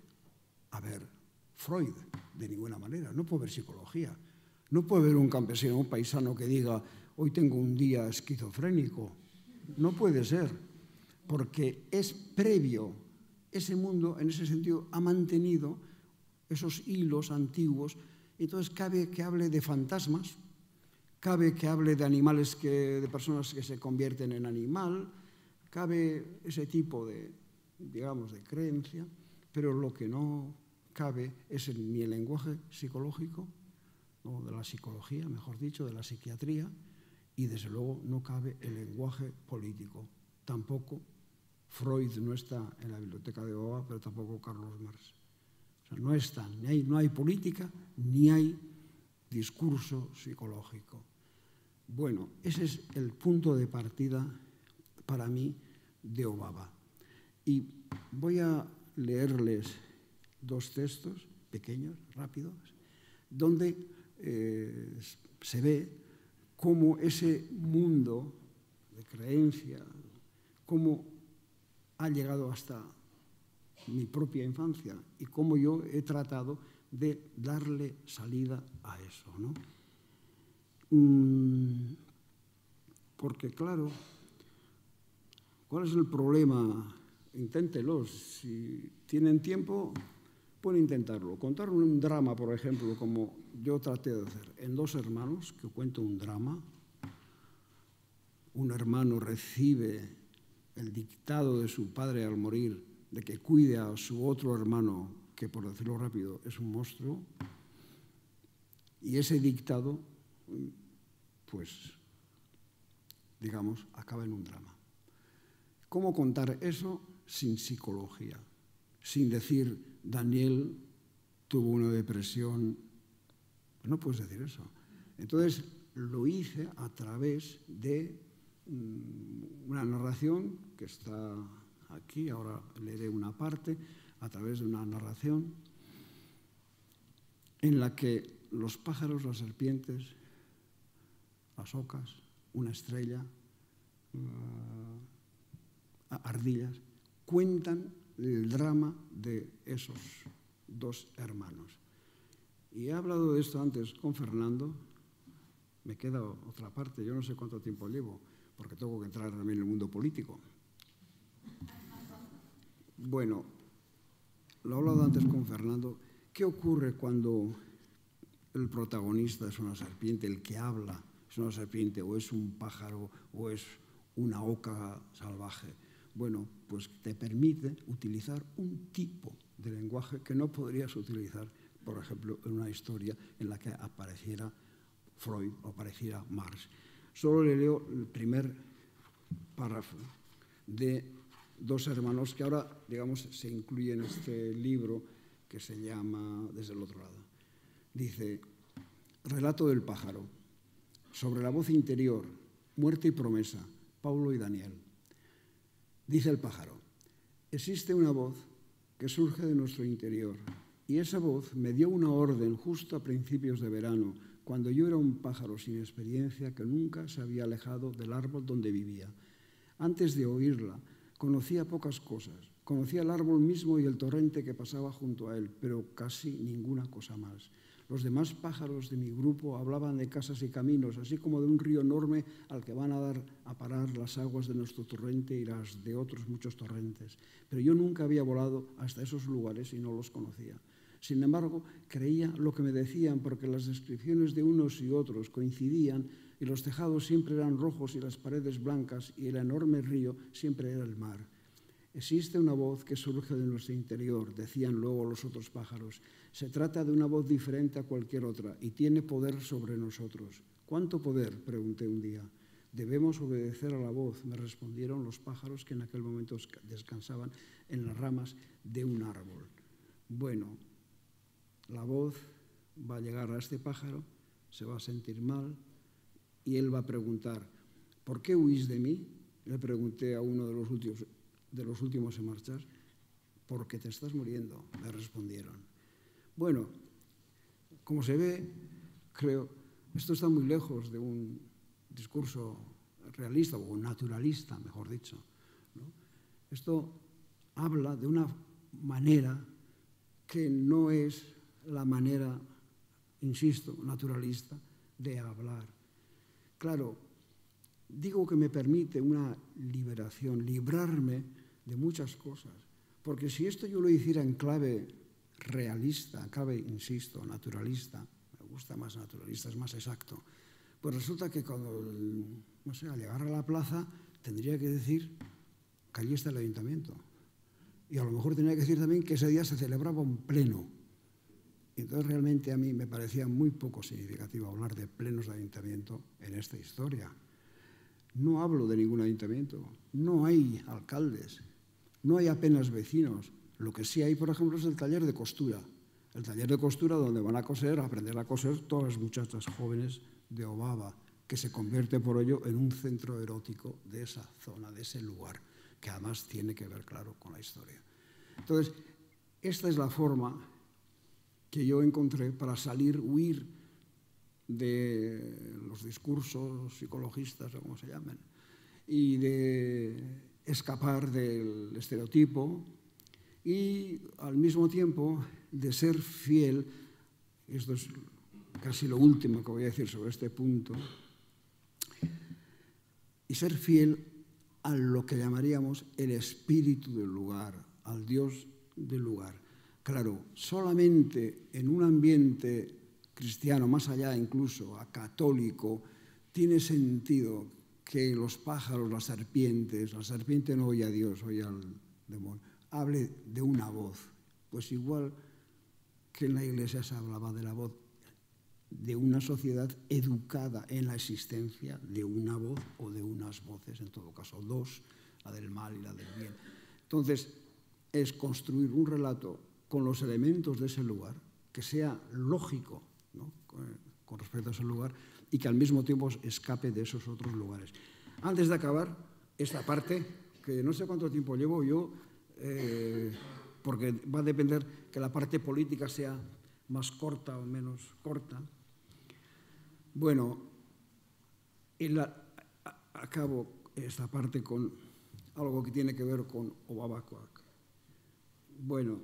[SPEAKER 2] haber Freud de ninguna manera, no puede haber psicología, no puede haber un campesino, un paisano que diga hoy tengo un día esquizofrénico, no puede ser, porque es previo. Ese mundo, en ese sentido, ha mantenido esos hilos antiguos. Entonces cabe que hable de fantasmas, cabe que hable de animales, de personas que se convierten en animal, cabe ese tipo de, digamos, de creencia, pero lo que no cabe es ni el lenguaje psicológico, o de la psicología, mejor dicho, de la psiquiatría, y desde luego no cabe el lenguaje político. Tampoco Freud no está en la biblioteca de Boba, pero tampoco Carlos Marx. O sea, no están, no hay política, ni hay discurso psicológico. Bueno, ese es el punto de partida para mí de Obaba. Y voy a leerles dos textos pequeños, rápidos, donde se ve cómo ese mundo de creencia, cómo ha llegado hasta mi propia infancia y cómo yo he tratado de darle salida a eso, ¿no? Porque, claro, ¿cuál es el problema? Inténtelos. Si tienen tiempo, pueden intentarlo. Contar un drama, por ejemplo, como yo traté de hacer en Dos hermanos, que cuento un drama. Un hermano recibe el dictado de su padre al morir de que cuide a su otro hermano, que por decirlo rápido es un monstruo, y ese dictado, pues, digamos, acaba en un drama. ¿Cómo contar eso sin psicología? Sin decir, Daniel tuvo una depresión. No puedes decir eso. Entonces lo hice a través de una narración que está aquí, ahora leeré una parte, a través de una narración en la que los pájaros, las serpientes, las ocas, una estrella, ardillas, cuentan el drama de esos dos hermanos. Y he hablado de esto antes con Fernando, me queda otra parte, yo no sé cuánto tiempo llevo, porque tengo que entrar también en el mundo político. Bueno, lo he hablado antes con Fernando. ¿Qué ocurre cuando el protagonista es una serpiente, el que habla es una serpiente, o es un pájaro, o es una oca salvaje? Bueno, pues te permite utilizar un tipo de lenguaje que no podrías utilizar, por ejemplo, en una historia en la que apareciera Freud o apareciera Marx. Solo le leo el primer párrafo de dos hermanos que ahora, digamos, se incluye en este libro que se llama Desde el otro lado. Dice: relato del pájaro. Sobre la voz interior, muerte y promesa, Paulo y Daniel. Dice el pájaro: existe una voz que surge de nuestro interior, y esa voz me dio una orden justo a principios de verano, cuando yo era un pájaro sin experiencia que nunca se había alejado del árbol donde vivía. Antes de oírla, conocía pocas cosas. Conocía el árbol mismo y el torrente que pasaba junto a él, pero casi ninguna cosa más. Los demás pájaros de mi grupo hablaban de casas y caminos, así como de un río enorme al que van a dar a parar las aguas de nuestro torrente y las de otros muchos torrentes. Pero yo nunca había volado hasta esos lugares y no los conocía. Sin embargo, creía lo que me decían porque las descripciones de unos y otros coincidían y los tejados siempre eran rojos y las paredes blancas y el enorme río siempre era el mar. Existe una voz que surge de nuestro interior, decían luego los otros pájaros. Se trata de una voz diferente a cualquier otra y tiene poder sobre nosotros. ¿Cuánto poder?, pregunté un día. Debemos obedecer a la voz, me respondieron los pájaros que en aquel momento descansaban en las ramas de un árbol. Bueno, la voz va a llegar a este pájaro, se va a sentir mal y él va a preguntar: ¿por qué huís de mí? Le pregunté a uno de los últimos en marchar. Porque te estás muriendo, me respondieron. Bueno, como se ve, creo, esto está muy lejos de un discurso realista o naturalista, mejor dicho, ¿no? Esto habla de una manera que no es la manera, insisto, naturalista de hablar. Claro, digo que me permite una liberación, librarme de muchas cosas, porque si esto yo lo hiciera en clave realista, en clave, insisto, naturalista, me gusta más naturalista, es más exacto, pues resulta que cuando, no sé, al llegar a la plaza tendría que decir que allí está el ayuntamiento. Y a lo mejor tendría que decir también que ese día se celebraba un pleno. Y entonces realmente a mí me parecía muy poco significativo hablar de plenos de ayuntamiento en esta historia. No hablo de ningún ayuntamiento, no hay alcaldes, no hay apenas vecinos. Lo que sí hay, por ejemplo, es el taller de costura. El taller de costura donde van a coser, a aprender a coser todas las muchachas jóvenes de Obaba, que se convierte por ello en un centro erótico de esa zona, de ese lugar, que además tiene que ver, claro, con la historia. Entonces, esta es la forma que yo encontré para salir, huir de los discursos psicologistas o como se llamen, y de escapar del estereotipo y al mismo tiempo de ser fiel, y esto es casi lo último que voy a decir sobre este punto, y ser fiel a lo que llamaríamos el espíritu del lugar, al Dios del lugar. Claro, solamente en un ambiente cristiano, más allá incluso a católico, tiene sentido que los pájaros, la serpiente no oye a Dios, oye al demonio, hable de una voz. Pues igual que en la Iglesia se hablaba de la voz de una sociedad educada en la existencia de una voz o de unas voces, en todo caso dos, la del mal y la del bien. Entonces, es construir un relato con los elementos de ese lugar, que sea lógico, ¿no?, con respecto a ese lugar, y que al mismo tiempo escape de esos otros lugares. Antes de acabar esta parte, que no sé cuánto tiempo llevo yo, porque va a depender que la parte política sea más corta o menos corta. Bueno, acabo esta parte con algo que tiene que ver con Obabacoak. Bueno,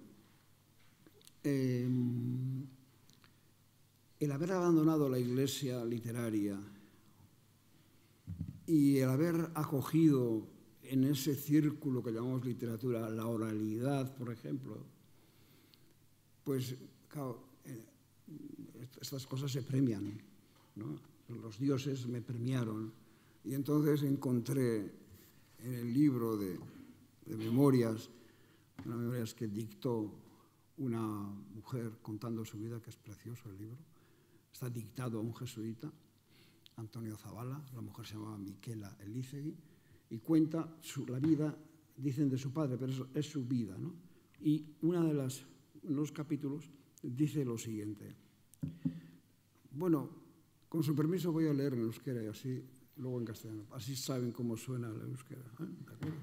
[SPEAKER 2] el haber abandonado la iglesia literaria y el haber acogido en ese círculo que llamamos literatura la oralidad, por ejemplo, pues claro, estas cosas se premian, ¿no? Los dioses me premiaron y entonces encontré en el libro de memorias, unas memorias que dictó una mujer contando su vida, que es precioso el libro. Está dictado a un jesuita, Antonio Zavala, la mujer se llamaba Miquela Elízegui, y cuenta la vida, dicen de su padre, pero es su vida, ¿no? Y los capítulos dice lo siguiente. Bueno, con su permiso voy a leer en euskera y así, luego en castellano, así saben cómo suena el euskera, ¿eh? ¿De acuerdo?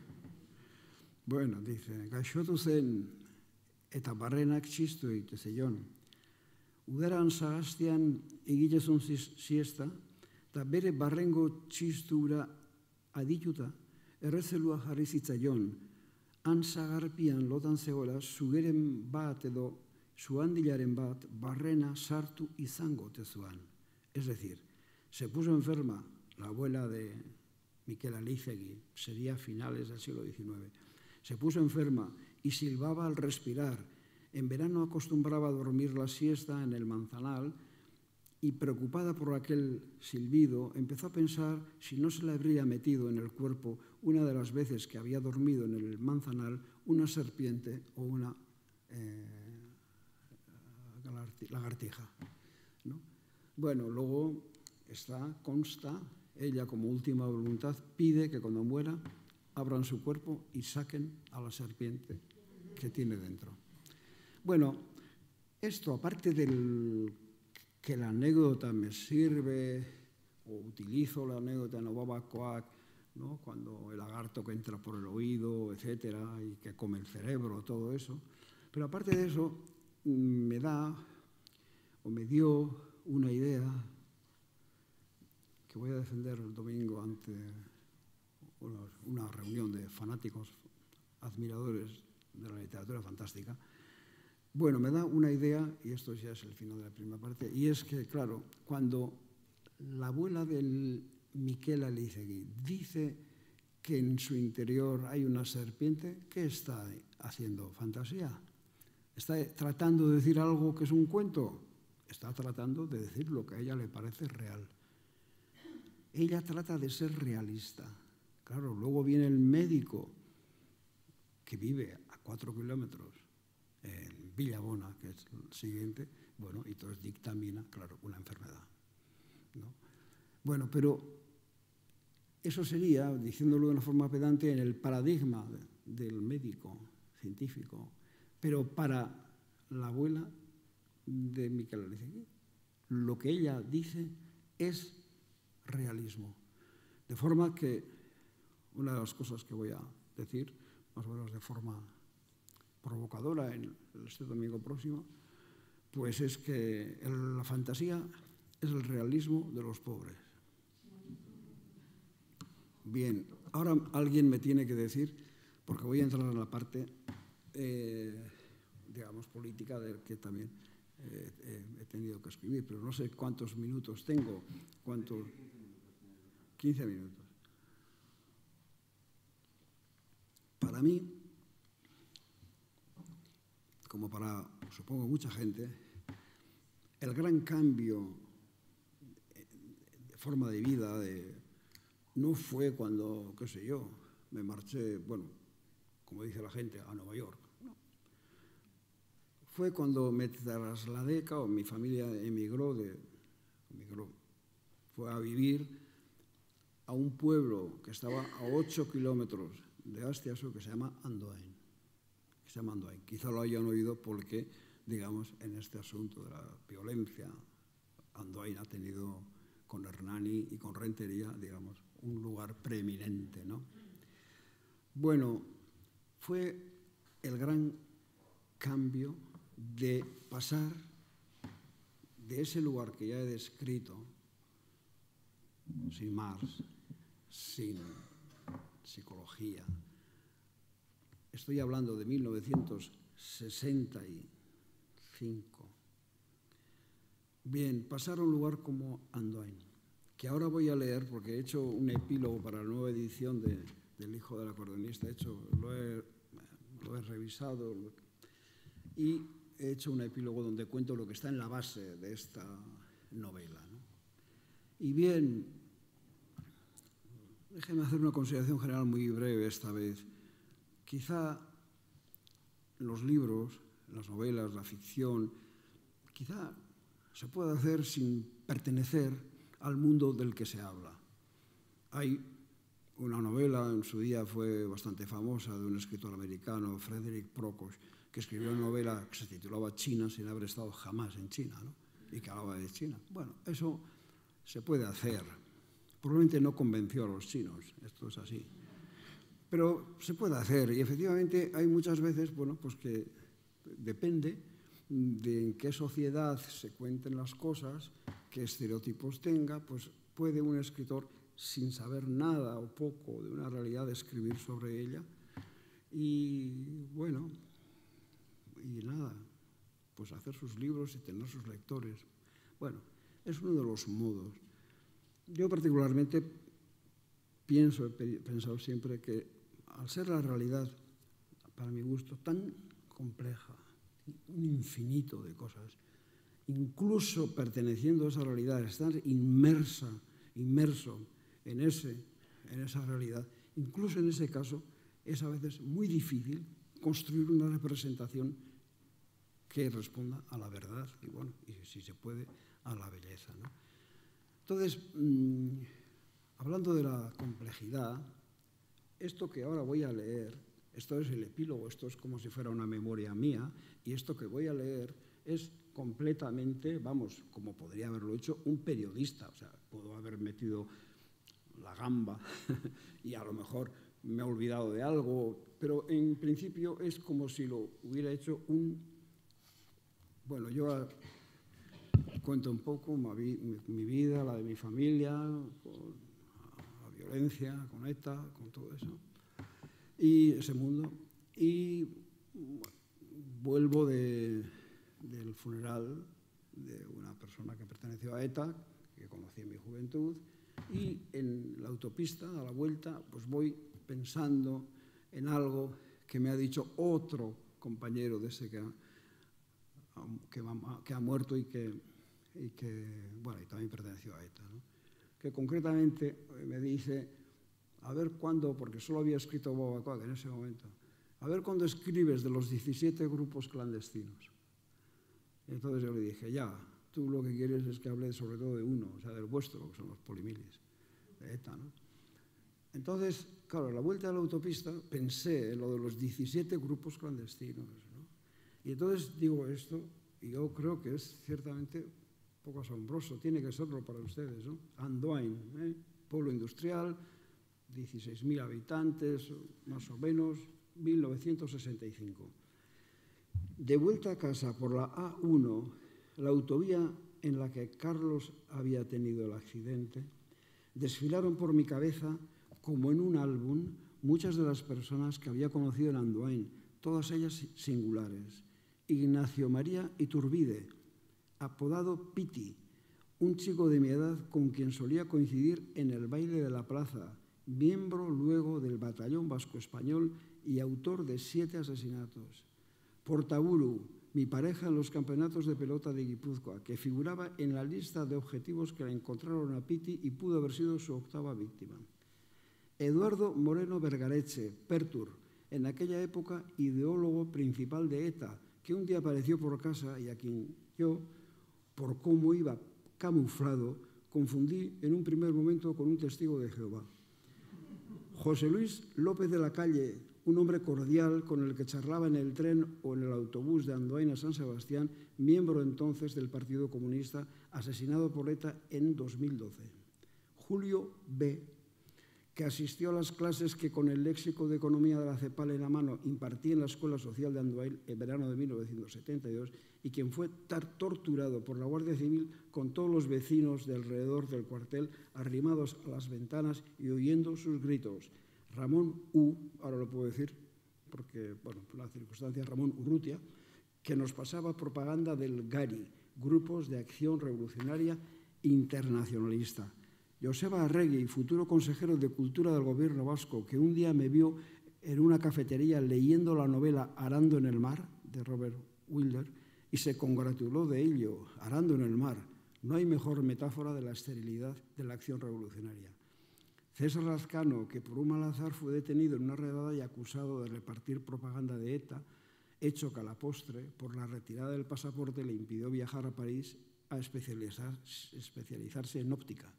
[SPEAKER 2] Bueno, dice, gaixotu zen eta barrenak txistu egite zeion. Udaran zagaztian egitezun siesta, eta bere barrengo txistura adituta, errezelua jarri zitzaion, han zagarpian lotan zegoela, zugeren bat edo zuhandilaren bat barrena sartu izango tezuan. Es decir, se puso enferma la abuela de Miquela Elízegui, sería a finales del siglo XIX, se puso enferma y silbaba al respirar. En verano acostumbraba a dormir la siesta en el manzanal y, preocupada por aquel silbido, empezó a pensar si no se le habría metido en el cuerpo una de las veces que había dormido en el manzanal una serpiente o una lagartija, ¿no? Bueno, luego consta, ella como última voluntad pide que cuando muera abran su cuerpo y saquen a la serpiente que tiene dentro. Bueno, esto, aparte del que la anécdota me sirve, o utilizo la anécdota en Obabacoak, ¿no?, cuando el lagarto que entra por el oído, etcétera, y que come el cerebro, todo eso, pero aparte de eso, me dio una idea que voy a defender el domingo ante una reunión de fanáticos, admiradores de la literatura fantástica. Bueno, me da una idea, y esto ya es el final de la primera parte, y es que, claro, cuando la abuela del Miquela Elízegui dice que en su interior hay una serpiente, ¿qué está haciendo? ¿Fantasía? ¿Está tratando de decir algo que es un cuento? Está tratando de decir lo que a ella le parece real. Ella trata de ser realista. Claro, luego viene el médico que vive a 4 kilómetros en Villabona, que es el siguiente, bueno, y entonces dictamina, claro, una enfermedad, ¿no? Bueno, pero eso sería, diciéndolo de una forma pedante, en el paradigma del médico científico, pero para la abuela de Miquela Elízegui, lo que ella dice es realismo. De forma que una de las cosas que voy a decir, más o menos de forma provocadora en este domingo próximo, pues es que la fantasía es el realismo de los pobres. Bien, ahora alguien me tiene que decir, porque voy a entrar en la parte, digamos, política, de que también he tenido que escribir, pero no sé cuántos minutos tengo, 15 minutos. Para mí, como para, supongo, mucha gente, el gran cambio de forma de vida no fue cuando, qué sé yo, me marché, bueno, como dice la gente, a Nueva York. No. Fue cuando me trasladé, o mi familia emigró, fue a vivir a un pueblo que estaba a 8 kilómetros de Astiaso, que se llama Andoain. Quizá lo hayan oído porque digamos, en este asunto de la violencia. Andoain ha tenido con Hernani y con Rentería, digamos, un lugar preeminente, ¿no? Bueno, fue el gran cambio de pasar de ese lugar que ya he descrito, sin Marx, sin psicología. Estoy hablando de 1965. Bien, pasar a un lugar como Andoain, que ahora voy a leer porque he hecho un epílogo para la nueva edición del Hijo del Acordeonista. Lo he revisado y he hecho un epílogo donde cuento lo que está en la base de esta novela, ¿no? Y bien, déjeme hacer una consideración general muy breve esta vez. Quizá los libros, las novelas, la ficción, quizá se puede hacer sin pertenecer al mundo del que se habla. Hay una novela, en su día fue bastante famosa, de un escritor americano, Frederick Prokos, que escribió una novela que se titulaba China sin haber estado jamás en China, ¿no? Y que hablaba de China. Bueno, eso se puede hacer. Probablemente no convenció a los chinos, esto es así. Pero se puede hacer y efectivamente hay muchas veces, bueno, pues que depende de en qué sociedad se cuenten las cosas, qué estereotipos tenga, pues puede un escritor, sin saber nada o poco de una realidad, escribir sobre ella. Y bueno, y nada, pues hacer sus libros y tener sus lectores. Bueno, es uno de los modos. Yo particularmente he pensado siempre que al ser la realidad, para mi gusto, tan compleja, un infinito de cosas, incluso perteneciendo a esa realidad, estar inmerso en esa realidad, incluso en ese caso, es a veces muy difícil construir una representación que responda a la verdad y, bueno, y si se puede, a la belleza, ¿no? Entonces, hablando de la complejidad, esto que ahora voy a leer, esto es el epílogo, esto es como si fuera una memoria mía, y esto que voy a leer es completamente, vamos, como podría haberlo hecho un periodista, o sea, puedo haber metido la gamba y a lo mejor me he olvidado de algo, pero en principio es como si lo hubiera hecho bueno, yo cuento un poco mi vida, la de mi familia, con la violencia, con ETA, con todo eso, y ese mundo. Y vuelvo del funeral de una persona que perteneció a ETA, que conocí en mi juventud, y en la autopista, a la vuelta, pues voy pensando en algo que me ha dicho otro compañero de ese que ha muerto y que bueno, y también perteneció a ETA, ¿no? Que concretamente me dice, a ver cuándo, porque solo había escrito Bobacoa en ese momento, a ver cuándo escribes de los 17 grupos clandestinos. Y entonces yo le dije, ya, tú lo que quieres es que hable sobre todo de uno, o sea, del vuestro, que son los polimilis, de ETA, ¿no? Entonces, claro, a la vuelta de la autopista pensé en lo de los 17 grupos clandestinos, ¿no? Y entonces digo esto, y yo creo que es ciertamente un poco asombroso, tiene que serlo para ustedes, ¿no? Andoain, pueblo industrial, 16.000 habitantes, más o menos, 1965. De vuelta a casa por la A1, la autovía en la que Carlos había tenido el accidente, desfilaron por mi cabeza, como en un álbum, muchas de las personas que había conocido en Andoain, todas ellas singulares. Ignacio María Iturbide, apodado Piti, un chico de mi edad con quien solía coincidir en el baile de la plaza, miembro luego del batallón vasco-español y autor de 7 asesinatos. Portaburu, mi pareja en los campeonatos de pelota de Guipúzcoa, que figuraba en la lista de objetivos que le encontraron a Piti y pudo haber sido su 8ª víctima. Eduardo Moreno Vergareche, Pertur, en aquella época ideólogo principal de ETA, que un día apareció por casa y a quien yo, por cómo iba camuflado, confundí en un primer momento con un testigo de Jehová. José Luis López de la Calle, un hombre cordial con el que charlaba en el tren o en el autobús de Andoain a San Sebastián, miembro entonces del Partido Comunista, asesinado por ETA en 2012. Julio B., que asistió a las clases que con el léxico de economía de la CEPAL en la mano impartía en la Escuela Social de Andoain en verano de 1972 y quien fue torturado por la Guardia Civil con todos los vecinos de alrededor del cuartel arrimados a las ventanas y oyendo sus gritos. Ramón U., ahora lo puedo decir porque, bueno, por la circunstancia, Ramón Urrutia, que nos pasaba propaganda del GARI, Grupos de Acción Revolucionaria Internacionalista. Joseba Arregui, futuro consejero de Cultura del Gobierno vasco, que un día me vio en una cafetería leyendo la novela Arando en el mar, de Robert Wilder, y se congratuló de ello. Arando en el mar. No hay mejor metáfora de la esterilidad de la acción revolucionaria. César Lazcano, que por un mal azar fue detenido en una redada y acusado de repartir propaganda de ETA, hecho que a la postre, por la retirada del pasaporte, le impidió viajar a París a especializarse en óptica.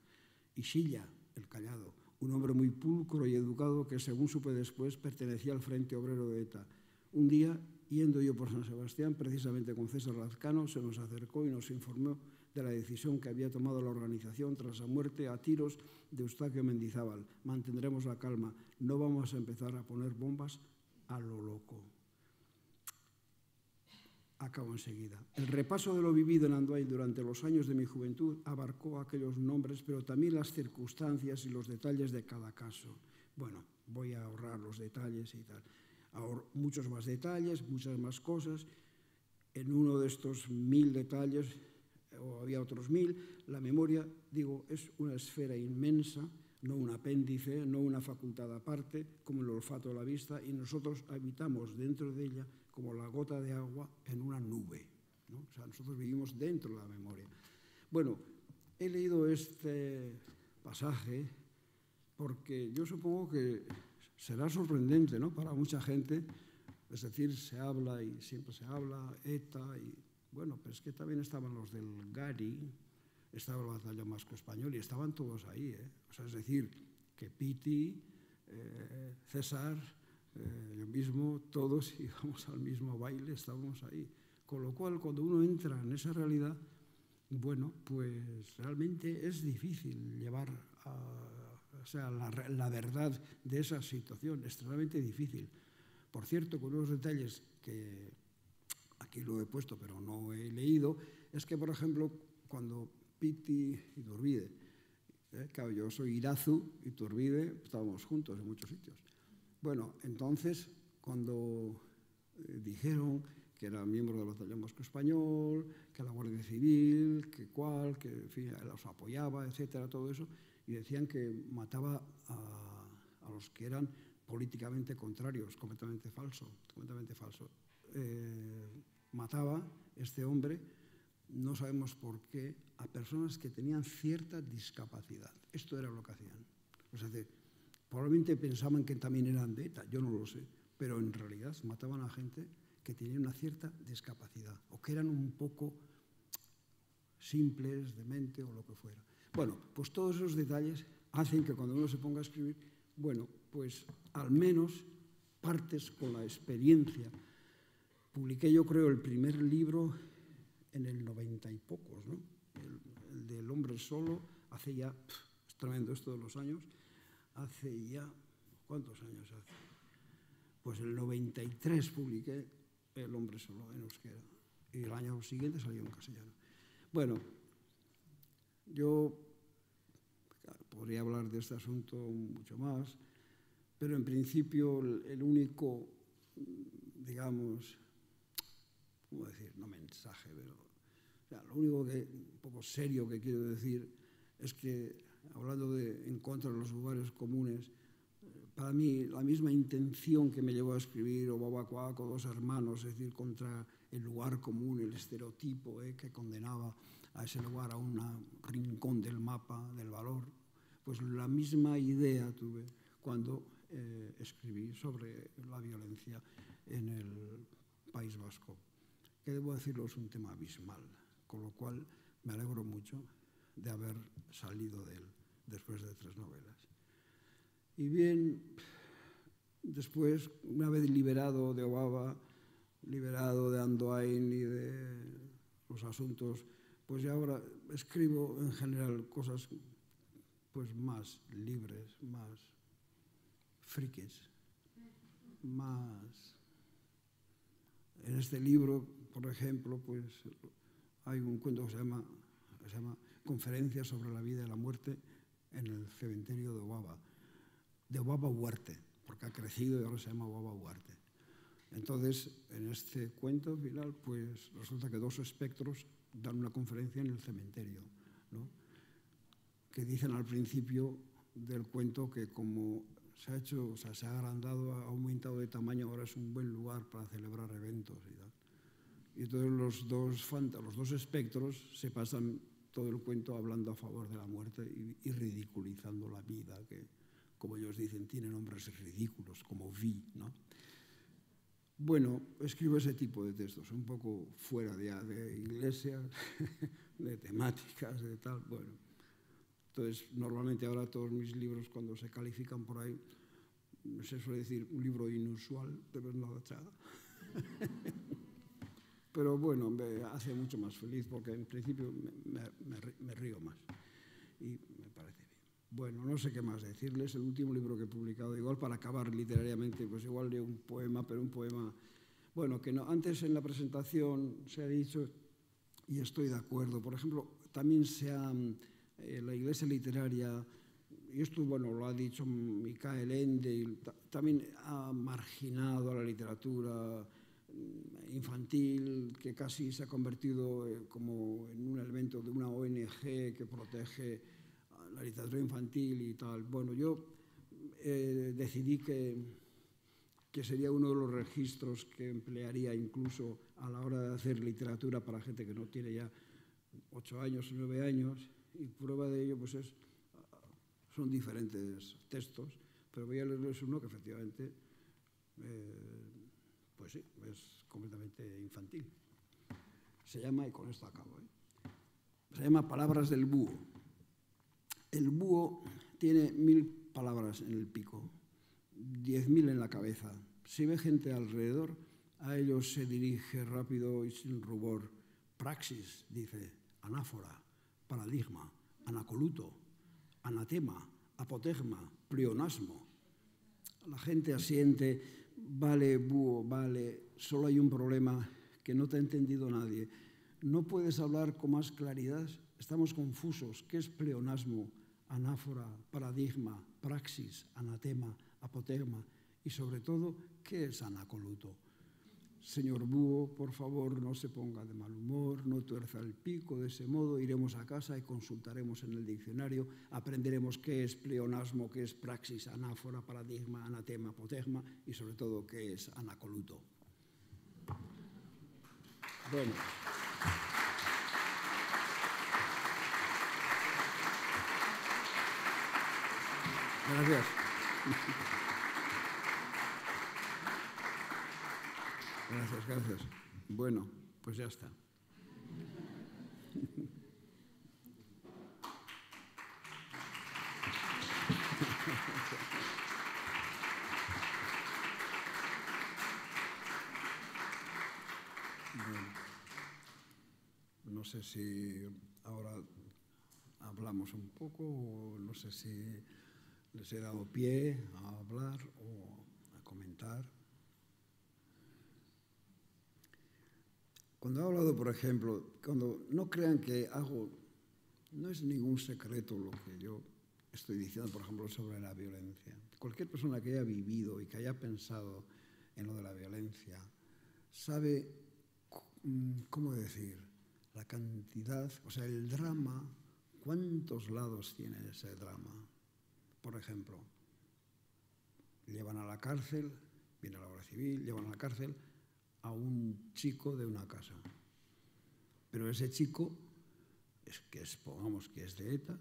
[SPEAKER 2] Y Silla, el Callado, un hombre muy pulcro y educado que, según supe después, pertenecía al Frente Obrero de ETA. Un día, yendo yo por San Sebastián, precisamente con César Lazcano, se nos acercó y nos informó de la decisión que había tomado la organización tras la muerte a tiros de Eustaquio Mendizábal. Mantendremos la calma, no vamos a empezar a poner bombas a lo loco. Acabo enseguida. El repaso de lo vivido en Andoain durante los años de mi juventud abarcó aquellos nombres, pero también las circunstancias y los detalles de cada caso. Bueno, voy a ahorrar los detalles y tal. Muchos más detalles, muchas más cosas. En uno de estos 1000 detalles, o había otros 1000, la memoria, digo, es una esfera inmensa, no un apéndice, no una facultad aparte, como el olfato o la vista, y nosotros habitamos dentro de ella como la gota de agua en una nube, ¿no? O sea, nosotros vivimos dentro de la memoria. Bueno, he leído este pasaje porque yo supongo que será sorprendente, ¿no?, para mucha gente. Es decir, se habla y siempre se habla, ETA, y bueno, pero es que también estaban los del GARI, estaba el Batallón Vasco Español y estaban todos ahí, ¿eh? O sea, es decir, que Piti, César, yo mismo, todos íbamos al mismo baile, estábamos ahí. Con lo cual, cuando uno entra en esa realidad, bueno, pues realmente es difícil llevar la verdad de esa situación, extremadamente difícil. Por cierto, con unos detalles que aquí lo he puesto, pero no he leído, es que, por ejemplo, cuando Piti y Iturbide, claro, yo soy Irazu y Iturbide, estábamos juntos en muchos sitios. Bueno, entonces, cuando dijeron que era miembro del Batallón Vasco Español, que la Guardia Civil, que cuál, que en fin, los apoyaba, etcétera, todo eso, y decían que mataba a los que eran políticamente contrarios, completamente falso, completamente falso. Mataba este hombre, no sabemos por qué, a personas que tenían cierta discapacidad. Esto era lo que hacían. O sea, probablemente pensaban que también eran de ETA, yo no lo sé, pero en realidad mataban a gente que tenía una cierta discapacidad o que eran un poco simples de mente o lo que fuera. Bueno, pues todos esos detalles hacen que cuando uno se ponga a escribir, bueno, pues al menos partes con la experiencia. Publiqué, yo creo, el primer libro en el 90 y pocos, ¿no? El del hombre solo, hace ya, es tremendo esto de los años, hace ya, ¿cuántos años hace? Pues en el 93 publiqué El hombre solo en euskera y el año siguiente salió en castellano. Bueno, yo podría hablar de este asunto mucho más, pero en principio el único, digamos, ¿cómo decir? No mensaje, pero o sea, lo único que, un poco serio que quiero decir es que, hablando de en contra de los lugares comunes, para mí la misma intención que me llevó a escribir Obabacoaco, Dos hermanos, es decir, contra el lugar común, el estereotipo que condenaba a ese lugar a un rincón del mapa del valor, pues la misma idea tuve cuando escribí sobre la violencia en el País Vasco, que debo decirlo es un tema abismal, con lo cual me alegro mucho de haber salido de él después de 3 novelas. Y bien, Después, una vez liberado de Obaba, liberado de Andoain y de los asuntos, pues ya ahora escribo en general cosas pues más libres, más frikis, más... En este libro, por ejemplo, pues hay un cuento que se llama Conferencias sobre la vida y la muerte en el cementerio de Obaba Huarte, porque ha crecido y ahora se llama Obaba Huarte. Entonces, en este cuento final, pues resulta que dos espectros dan una conferencia en el cementerio, ¿no? Que dicen al principio del cuento que como se ha hecho, o sea, se ha agrandado, ha aumentado de tamaño, ahora es un buen lugar para celebrar eventos y tal. Y entonces los dos espectros se pasan todo el cuento hablando a favor de la muerte y ridiculizando la vida, que, como ellos dicen, tiene nombres ridículos, como Vi, ¿no? Bueno, escribo ese tipo de textos, un poco fuera de iglesias, de temáticas, de tal, bueno. Entonces, normalmente ahora todos mis libros, cuando se califican por ahí, se suele decir un libro inusual de Bernardo Atxaga. Pero bueno, me hace mucho más feliz porque en principio me río más y me parece bien. Bueno, no sé qué más decirles. El último libro que he publicado, igual para acabar literariamente, pues igual leo un poema, pero un poema... Bueno, que no, antes en la presentación se ha dicho, y estoy de acuerdo, por ejemplo, también la Iglesia Literaria, y esto, bueno, lo ha dicho Michael Ende, también ha marginado a la literatura infantil, que casi se ha convertido como en un elemento de una ONG que protege la literatura infantil y tal. Bueno, yo decidí que sería uno de los registros que emplearía incluso a la hora de hacer literatura para gente que no tiene ya 8 años o 9 años, y prueba de ello pues son diferentes textos, pero voy a leerles uno que efectivamente pues sí, es completamente infantil. Se llama, y con esto acabo, se llama Palabras del búho. El búho tiene 1000 palabras en el pico, 10.000 en la cabeza. Si ve gente alrededor, a ellos se dirige rápido y sin rubor. Praxis, dice, anáfora, paradigma, anacoluto, anatema, apotegma, pleonasmo. La gente asiente, vale, búho, vale, solo hay un problema que no te ha entendido nadie. No puedes hablar con más claridad, estamos confusos. ¿Qué es pleonasmo, anáfora, paradigma, praxis, anatema, apotegma? Y sobre todo, ¿qué es anacoluto? Señor búho, por favor, no se ponga de mal humor, no tuerza el pico, de ese modo iremos a casa y consultaremos en el diccionario, aprenderemos qué es pleonasmo, qué es praxis, anáfora, paradigma, anatema, apotegma y sobre todo qué es anacoluto. Bueno. Gracias. Gracias. Bueno, pues ya está. Bueno, no sé si ahora hablamos un poco o no sé si les he dado pie a hablar o a comentar. Cuando he hablado, por ejemplo, cuando no crean que hago, no es ningún secreto lo que yo estoy diciendo, por ejemplo, sobre la violencia. Cualquier persona que haya vivido y que haya pensado en lo de la violencia sabe, ¿cómo decir?, la cantidad, o sea, el drama, cuántos lados tiene ese drama. Por ejemplo, llevan a la cárcel, viene la Guardia Civil, llevan a la cárcel a un chico de una casa. Pero ese chico, pongamos que es de ETA,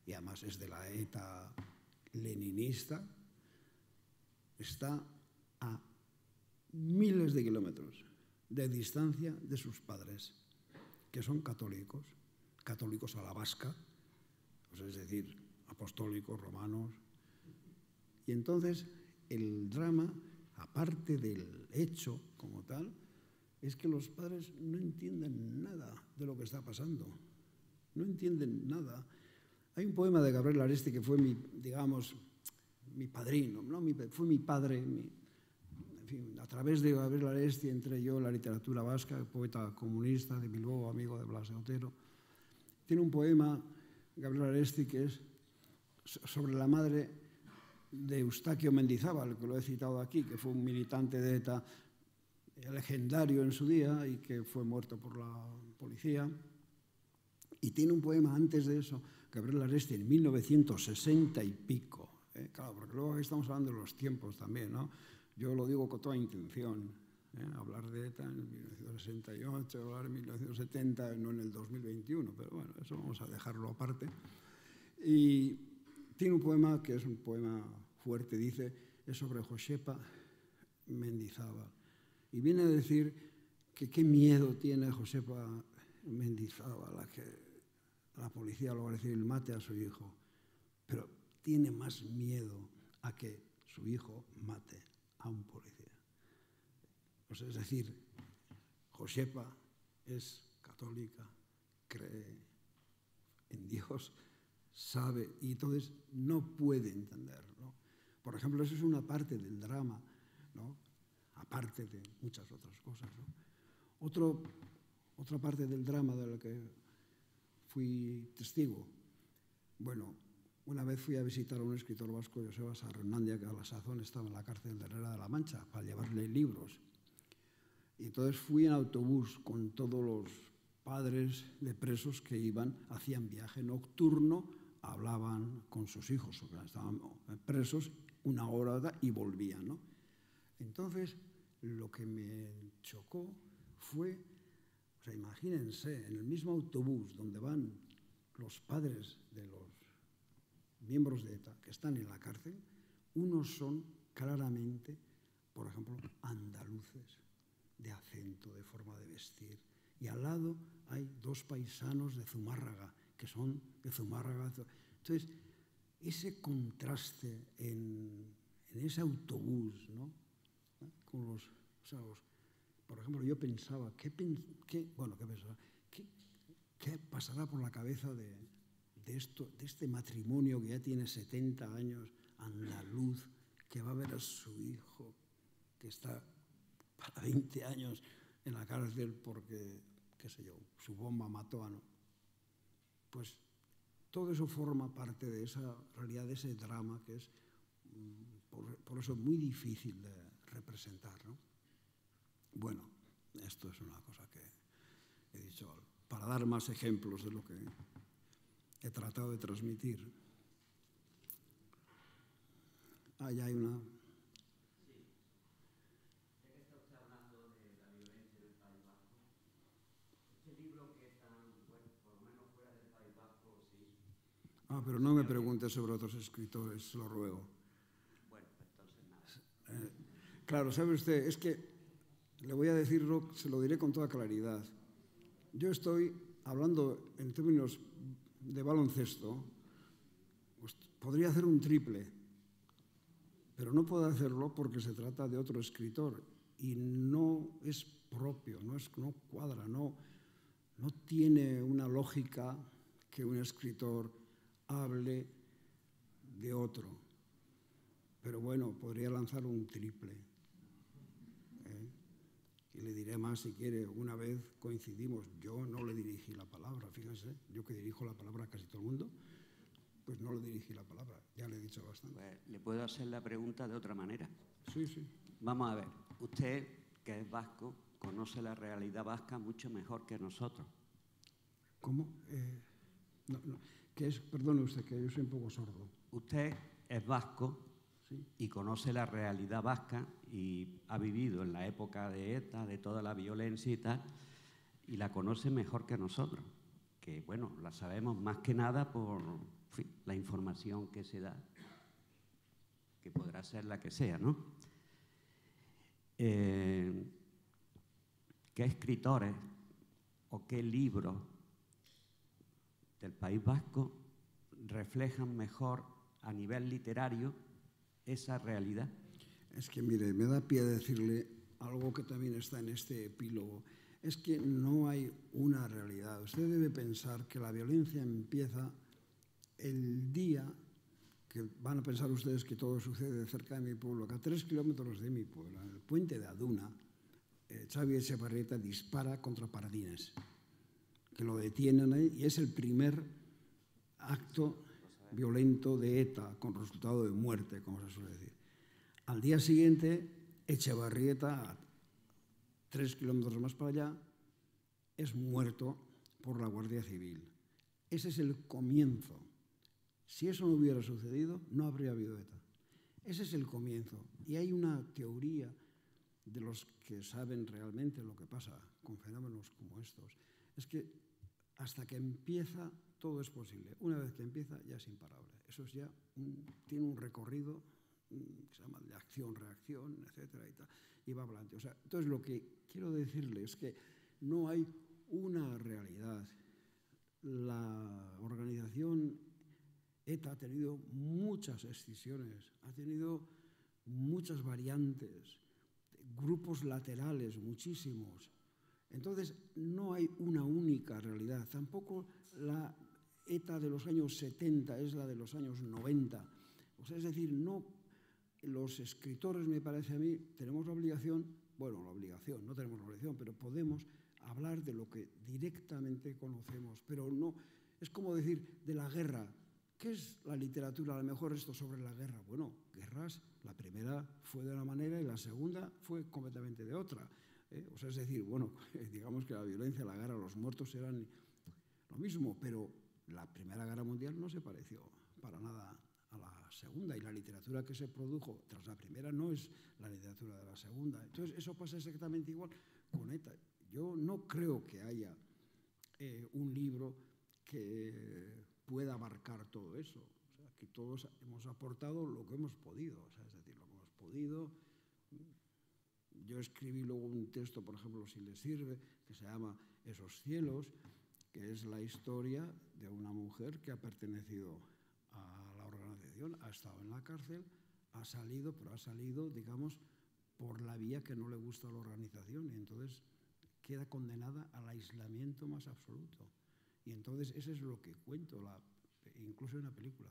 [SPEAKER 2] y además es de la ETA leninista, está a miles de kilómetros de distancia de sus padres, que son católicos a la vasca, es decir, apostólicos, romanos. Y entonces el drama, aparte del hecho como tal, es que los padres no entienden nada de lo que está pasando. No entienden nada. Hay un poema de Gabriel Aresti que fue mi padrino, ¿no? Fue mi padre. En fin, a través de Gabriel Aresti entré yo en la literatura vasca, poeta comunista de Bilbao, amigo de Blas de Otero. Tiene un poema, Gabriel Aresti, que es sobre la madre de Eustaquio Mendizábal, que lo he citado aquí, que fue un militante de ETA legendario en su día y que fue muerto por la policía. Y tiene un poema antes de eso, Gabriel Aresti, en 1960 y pico. Claro, porque luego estamos hablando de los tiempos también, ¿no? Yo lo digo con toda intención. Hablar de ETA en 1968, hablar en 1970, no en el 2021, pero bueno, eso vamos a dejarlo aparte. Y tiene un poema que es un poema fuerte, dice, es sobre Josepa Mendizábal. Y viene a decir que qué miedo tiene Josepa Mendizábal a que la policía lo va a decir, mate a su hijo, pero tiene más miedo a que su hijo mate a un policía. O sea, es decir, Josepa es católica, cree en Dios, sabe, y entonces no puede entenderlo. Por ejemplo, eso es una parte del drama, ¿no? Aparte de muchas otras cosas, ¿no? Otra parte del drama de la que fui testigo. Bueno, una vez fui a visitar a un escritor vasco, Joseba Sarrenandia, que a la sazón estaba en la cárcel de Herrera de la Mancha, para llevarle libros. Y entonces fui en autobús con todos los padres de presos que iban, hacían viaje nocturno, hablaban con sus hijos, estaban presos una hora y volvían, ¿no? Entonces, lo que me chocó fue, o sea, imagínense, en el mismo autobús donde van los padres de los miembros de ETA que están en la cárcel, unos son claramente, por ejemplo, andaluces, de acento, de forma de vestir. Y al lado hay dos paisanos de Zumárraga, que son de Zumárraga. Entonces, ese contraste en ese autobús, ¿no? Con por ejemplo, yo pensaba, ¿qué pasará por la cabeza de este matrimonio que ya tiene 70 años, andaluz, que va a ver a su hijo, que está para 20 años en la cárcel porque, qué sé yo, su bomba mató a no? Pues todo eso forma parte de esa realidad, de ese drama que es, por eso, muy difícil de representar, ¿no? Bueno, esto es una cosa que he dicho para dar más ejemplos de lo que he tratado de transmitir. Ya hay una...
[SPEAKER 3] Sí. Ya que está usted hablando de la violencia en el País Vasco, este libro que es tan, bueno, por lo menos fuera del País Vasco, sí.
[SPEAKER 2] Pero no me pregunte sobre otros escritores, lo ruego.
[SPEAKER 3] Bueno, entonces nada.
[SPEAKER 2] Claro, sabe usted, es que le voy a decirlo, se lo diré con toda claridad. Yo estoy hablando en términos de baloncesto, pues podría hacer un triple, pero no puedo hacerlo porque se trata de otro escritor y no es propio, no cuadra, no tiene una lógica que un escritor hable de otro. Pero bueno, podría lanzar un triple. Y le diré más si quiere. Una vez coincidimos, yo no le dirigí la palabra, fíjense, yo que dirijo la palabra a casi todo el mundo, pues no le dirigí la palabra, ya le he dicho bastante.
[SPEAKER 3] Pues, ¿le puedo hacer la pregunta de otra manera?
[SPEAKER 2] Sí, sí.
[SPEAKER 3] Vamos a ver, usted, que es vasco, conoce la realidad vasca mucho mejor que nosotros.
[SPEAKER 2] ¿Cómo? Perdone usted, que yo soy un poco sordo.
[SPEAKER 3] Usted es vasco, ¿sí?, y conoce la realidad vasca y ha vivido en la época de ETA, de toda la violencia y tal, y la conoce mejor que nosotros, que, bueno, la sabemos más que nada por, en fin, la información que se da, que podrá ser la que sea, ¿no? ¿Qué escritores o qué libros del País Vasco reflejan mejor a nivel literario esa realidad?
[SPEAKER 2] Es que, mire, me da pie decirle algo que también está en este epílogo. Es que no hay una realidad. Usted debe pensar que la violencia empieza el día que van a pensar ustedes que todo sucede cerca de mi pueblo, que a 3 kilómetros de mi pueblo, en el puente de Aduna, Xavi Etxebarrieta dispara contra Pardines, que lo detienen ahí, y es el primer acto violento de ETA con resultado de muerte, como se suele decir. Al día siguiente, Etxebarrieta, a 3 kilómetros más para allá, es muerto por la Guardia Civil. Ese es el comienzo. Si eso no hubiera sucedido, no habría habido ETA. Ese es el comienzo. Y hay una teoría de los que saben realmente lo que pasa con fenómenos como estos. Es que hasta que empieza, todo es posible. Una vez que empieza, ya es imparable. Eso es ya tiene un recorrido que se llama de acción-reacción, etcétera, y va adelante. O sea, entonces, lo que quiero decirles es que no hay una realidad. La organización ETA ha tenido muchas escisiones, ha tenido muchas variantes, grupos laterales, muchísimos. Entonces, no hay una única realidad. Tampoco la ETA de los años 70 es la de los años 90. O sea, es decir, no, los escritores, me parece a mí, tenemos la obligación, bueno, la obligación, no tenemos la obligación, pero podemos hablar de lo que directamente conocemos. Pero no, es como decir, de la guerra. ¿Qué es la literatura? A lo mejor esto sobre la guerra. Bueno, guerras, la primera fue de una manera y la segunda fue completamente de otra. O sea, es decir, bueno, digamos que la violencia, la guerra, los muertos eran lo mismo, pero la Primera Guerra Mundial no se pareció para nada a la segunda, y la literatura que se produjo tras la primera no es la literatura de la segunda. Entonces, eso pasa exactamente igual con ETA. Yo no creo que haya un libro que pueda abarcar todo eso. O sea, que todos hemos aportado lo que hemos podido. O sea, es decir, lo que hemos podido. Yo escribí luego un texto, por ejemplo, si les sirve, que se llama Esos cielos, que es la historia de una mujer que ha pertenecido a la organización, ha estado en la cárcel, ha salido, pero ha salido, digamos, por la vía que no le gusta a la organización, y entonces queda condenada al aislamiento más absoluto. Y entonces eso es lo que cuento, incluso en la película.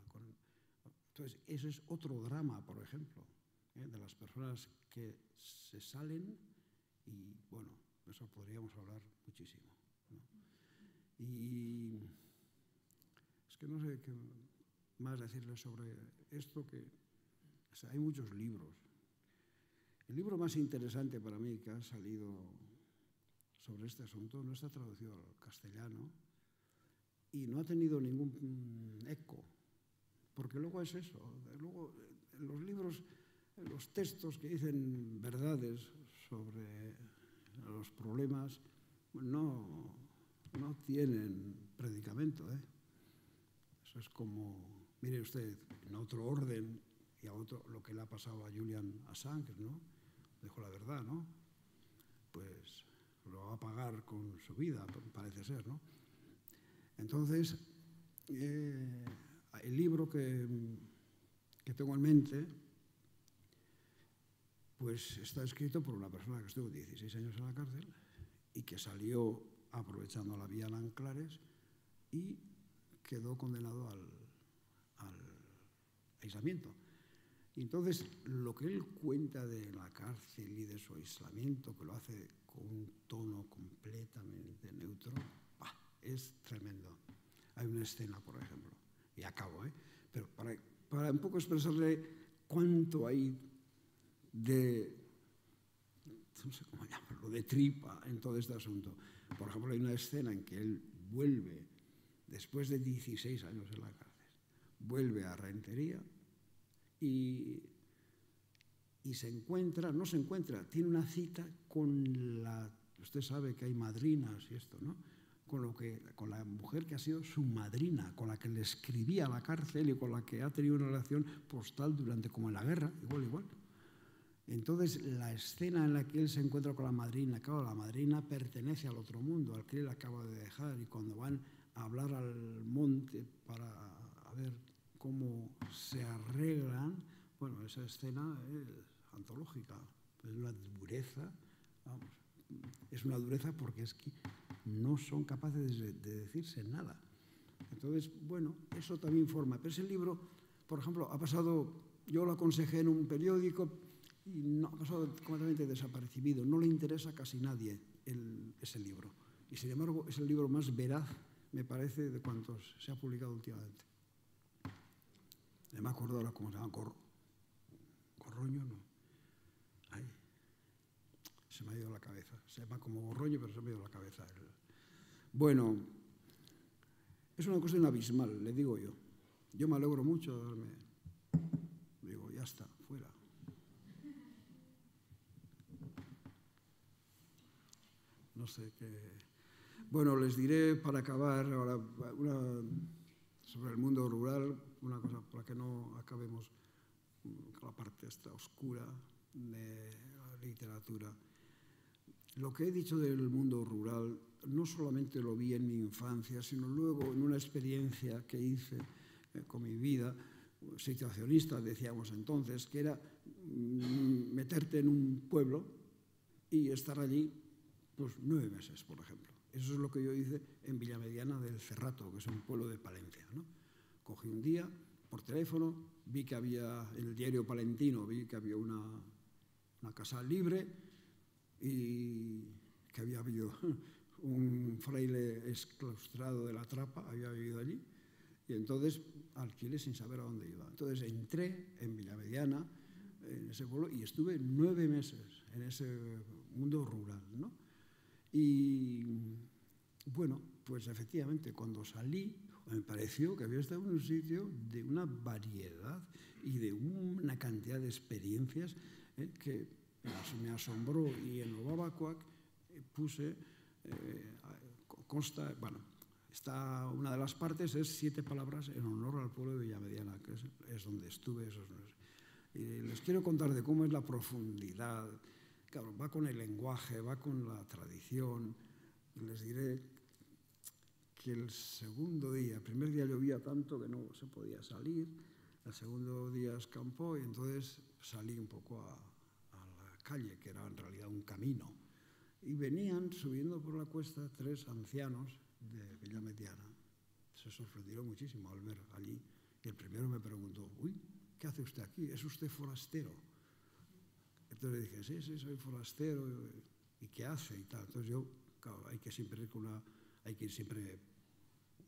[SPEAKER 2] Entonces, eso es otro drama, por ejemplo, de las personas que se salen, y bueno, eso podríamos hablar muchísimo, ¿no? Y es que no sé qué más decirles sobre esto, que o sea, hay muchos libros. El libro más interesante para mí que ha salido sobre este asunto no está traducido al castellano y no ha tenido ningún eco, porque luego es eso. Luego, los libros, los textos que dicen verdades sobre los problemas no tienen predicamento, ¿eh? Eso es como, mire usted, en otro orden y a otro, lo que le ha pasado a Julian Assange, ¿no? Dijo la verdad, ¿no? Pues lo va a pagar con su vida, parece ser, ¿no? Entonces, el libro que tengo en mente, pues está escrito por una persona que estuvo 16 años en la cárcel y que salió aprovechando la vía Nanclares y quedó condenado al aislamiento. Y entonces, lo que él cuenta de la cárcel y de su aislamiento, que lo hace con un tono completamente neutro, es tremendo. Hay una escena, por ejemplo, y acabo, pero para un poco expresarle cuánto hay de, no sé cómo llamarlo, de tripa en todo este asunto. Por ejemplo, hay una escena en que él vuelve, después de 16 años en la cárcel, vuelve a Rentería y tiene una cita con usted sabe que hay madrinas y esto, ¿no? Con la mujer que ha sido su madrina, con la que le escribía a la cárcel y con la que ha tenido una relación postal durante, como en la guerra, igual. Entonces, la escena en la que él se encuentra con la madrina, claro, la madrina pertenece al otro mundo, al que él acaba de dejar, y cuando van a hablar al monte para ver cómo se arreglan, bueno, esa escena es antológica. Es una dureza, vamos, es una dureza porque es que no son capaces de decirse nada. Entonces, bueno, eso también forma. Pero ese libro, por ejemplo, ha pasado, yo lo aconsejé en un periódico y no, ha pasado completamente desapercibido. No le interesa a casi nadie ese libro. Y sin embargo, es el libro más veraz, me parece, de cuantos se ha publicado últimamente. No me acuerdo ahora cómo se llama, Gorroño, no. Ay, se me ha ido la cabeza. Se llama como Gorroño, pero se me ha ido la cabeza. Bueno, es una cuestión abismal, le digo yo. Yo me alegro mucho de darme... Digo, ya está, fuera. No sé qué... Bueno, les diré para acabar ahora sobre el mundo rural, una cosa para que no acabemos con la parte esta oscura de la literatura. Lo que he dicho del mundo rural no solamente lo vi en mi infancia, sino luego en una experiencia que hice con mi vida, situacionista, decíamos entonces, que era meterte en un pueblo y estar allí pues 9 meses, por ejemplo. Eso es lo que yo hice en Villamediana del Cerrato, que es un pueblo de Palencia, ¿no? Cogí un día por teléfono, vi que había, en el diario palentino, vi que había una casa libre y que había habido un fraile exclaustrado de la Trapa, había vivido allí, y entonces alquilé sin saber a dónde iba. Entonces entré en Villamediana, en ese pueblo, y estuve 9 meses en ese mundo rural, ¿no? Y bueno, pues efectivamente cuando salí me pareció que había estado en un sitio de una variedad y de una cantidad de experiencias que me asombró. Y en Obabacoac puse, consta, bueno, está, una de las partes es 7 palabras en honor al pueblo de Villamediana, que es donde estuve esos meses. Y les quiero contar de cómo es la profundidad. Claro, va con el lenguaje, va con la tradición. Les diré que el segundo día, el primer día llovía tanto que no se podía salir, el segundo día escampó y entonces salí un poco a la calle, que era en realidad un camino. Y venían subiendo por la cuesta 3 ancianos de Villamediana. Se sorprendieron muchísimo al ver allí. Y el primero me preguntó, uy, ¿qué hace usted aquí? ¿Es usted forastero? Entonces le dije, sí, soy forastero. ¿Y qué hace? Y tal. Entonces yo, claro, hay que siempre ir con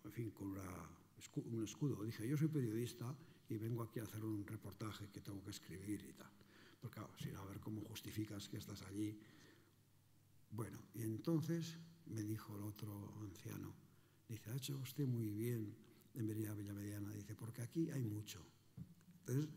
[SPEAKER 2] en fin, con un escudo. Dije, yo soy periodista y vengo aquí a hacer un reportaje que tengo que escribir y tal. Porque claro, sin a ver cómo justificas que estás allí. Bueno, y entonces me dijo el otro anciano, dice, ha hecho usted muy bien en venir a Villamediana. Dice, porque aquí hay mucho. Entonces,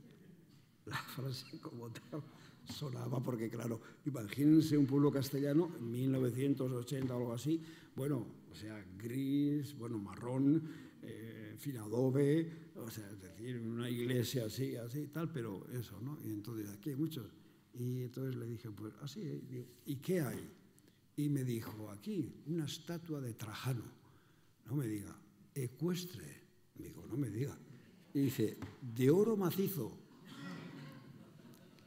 [SPEAKER 2] la frase como tal sonaba, porque claro, imagínense un pueblo castellano en 1980 o algo así, bueno, o sea, gris, bueno, marrón, en fin, adobe, o sea, es decir, una iglesia así, tal, pero eso, ¿no? Y entonces, aquí hay muchos. Y entonces le dije, pues así, ¿y qué hay? Y me dijo, aquí, una estatua de Trajano. No me diga, ecuestre. Digo, no me diga. Y dice, de oro macizo.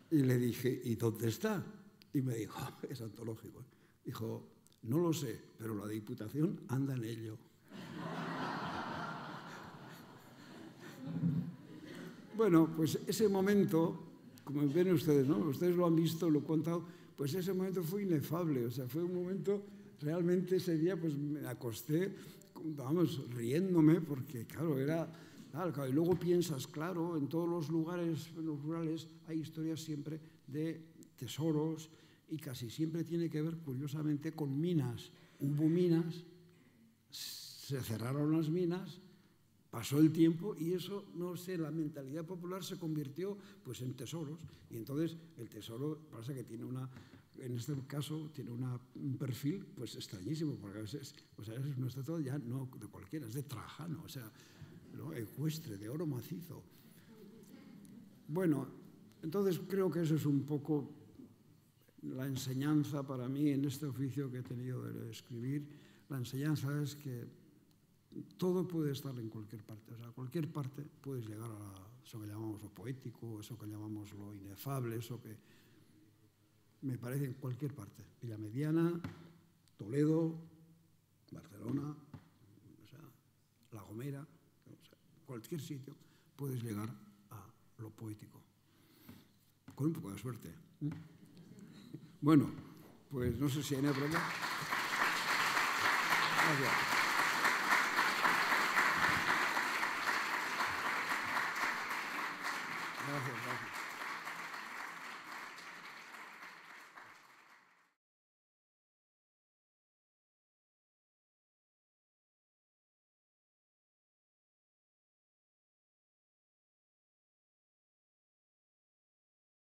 [SPEAKER 2] Y le dije, ¿y dónde está? Y me dijo, es antológico. Dijo, no lo sé, pero la Diputación anda en ello. Bueno, pues ese momento, como ven ustedes, ¿no? Ustedes lo han visto, lo he contado, pues ese momento fue inefable. O sea, fue un momento, realmente ese día, pues me acosté, vamos, riéndome, porque claro, era... Claro, y luego piensas, claro, en todos los lugares, en los rurales, hay historias siempre de tesoros y casi siempre tiene que ver, curiosamente, con minas. Hubo minas, se cerraron las minas, pasó el tiempo y eso, no sé, la mentalidad popular se convirtió pues en tesoros. Y entonces el tesoro pasa que tiene en este caso, tiene un perfil pues extrañísimo, porque a veces, o sea, es una estatua ya no de cualquiera, es de Trajano, o sea, ¿no? Ecuestre, de oro macizo. Bueno, entonces creo que eso es un poco la enseñanza para mí en este oficio que he tenido de escribir. La enseñanza es que todo puede estar en cualquier parte. O sea, cualquier parte puedes llegar a eso que llamamos lo poético, eso que llamamos lo inefable, eso que me parece, en cualquier parte. Villamediana, Toledo, Barcelona, o sea, La Gomera, o sea, cualquier sitio puedes llegar a lo poético. Con un poco de suerte. Bueno, pues no sé si hay nada problema. Gracias. Gracias.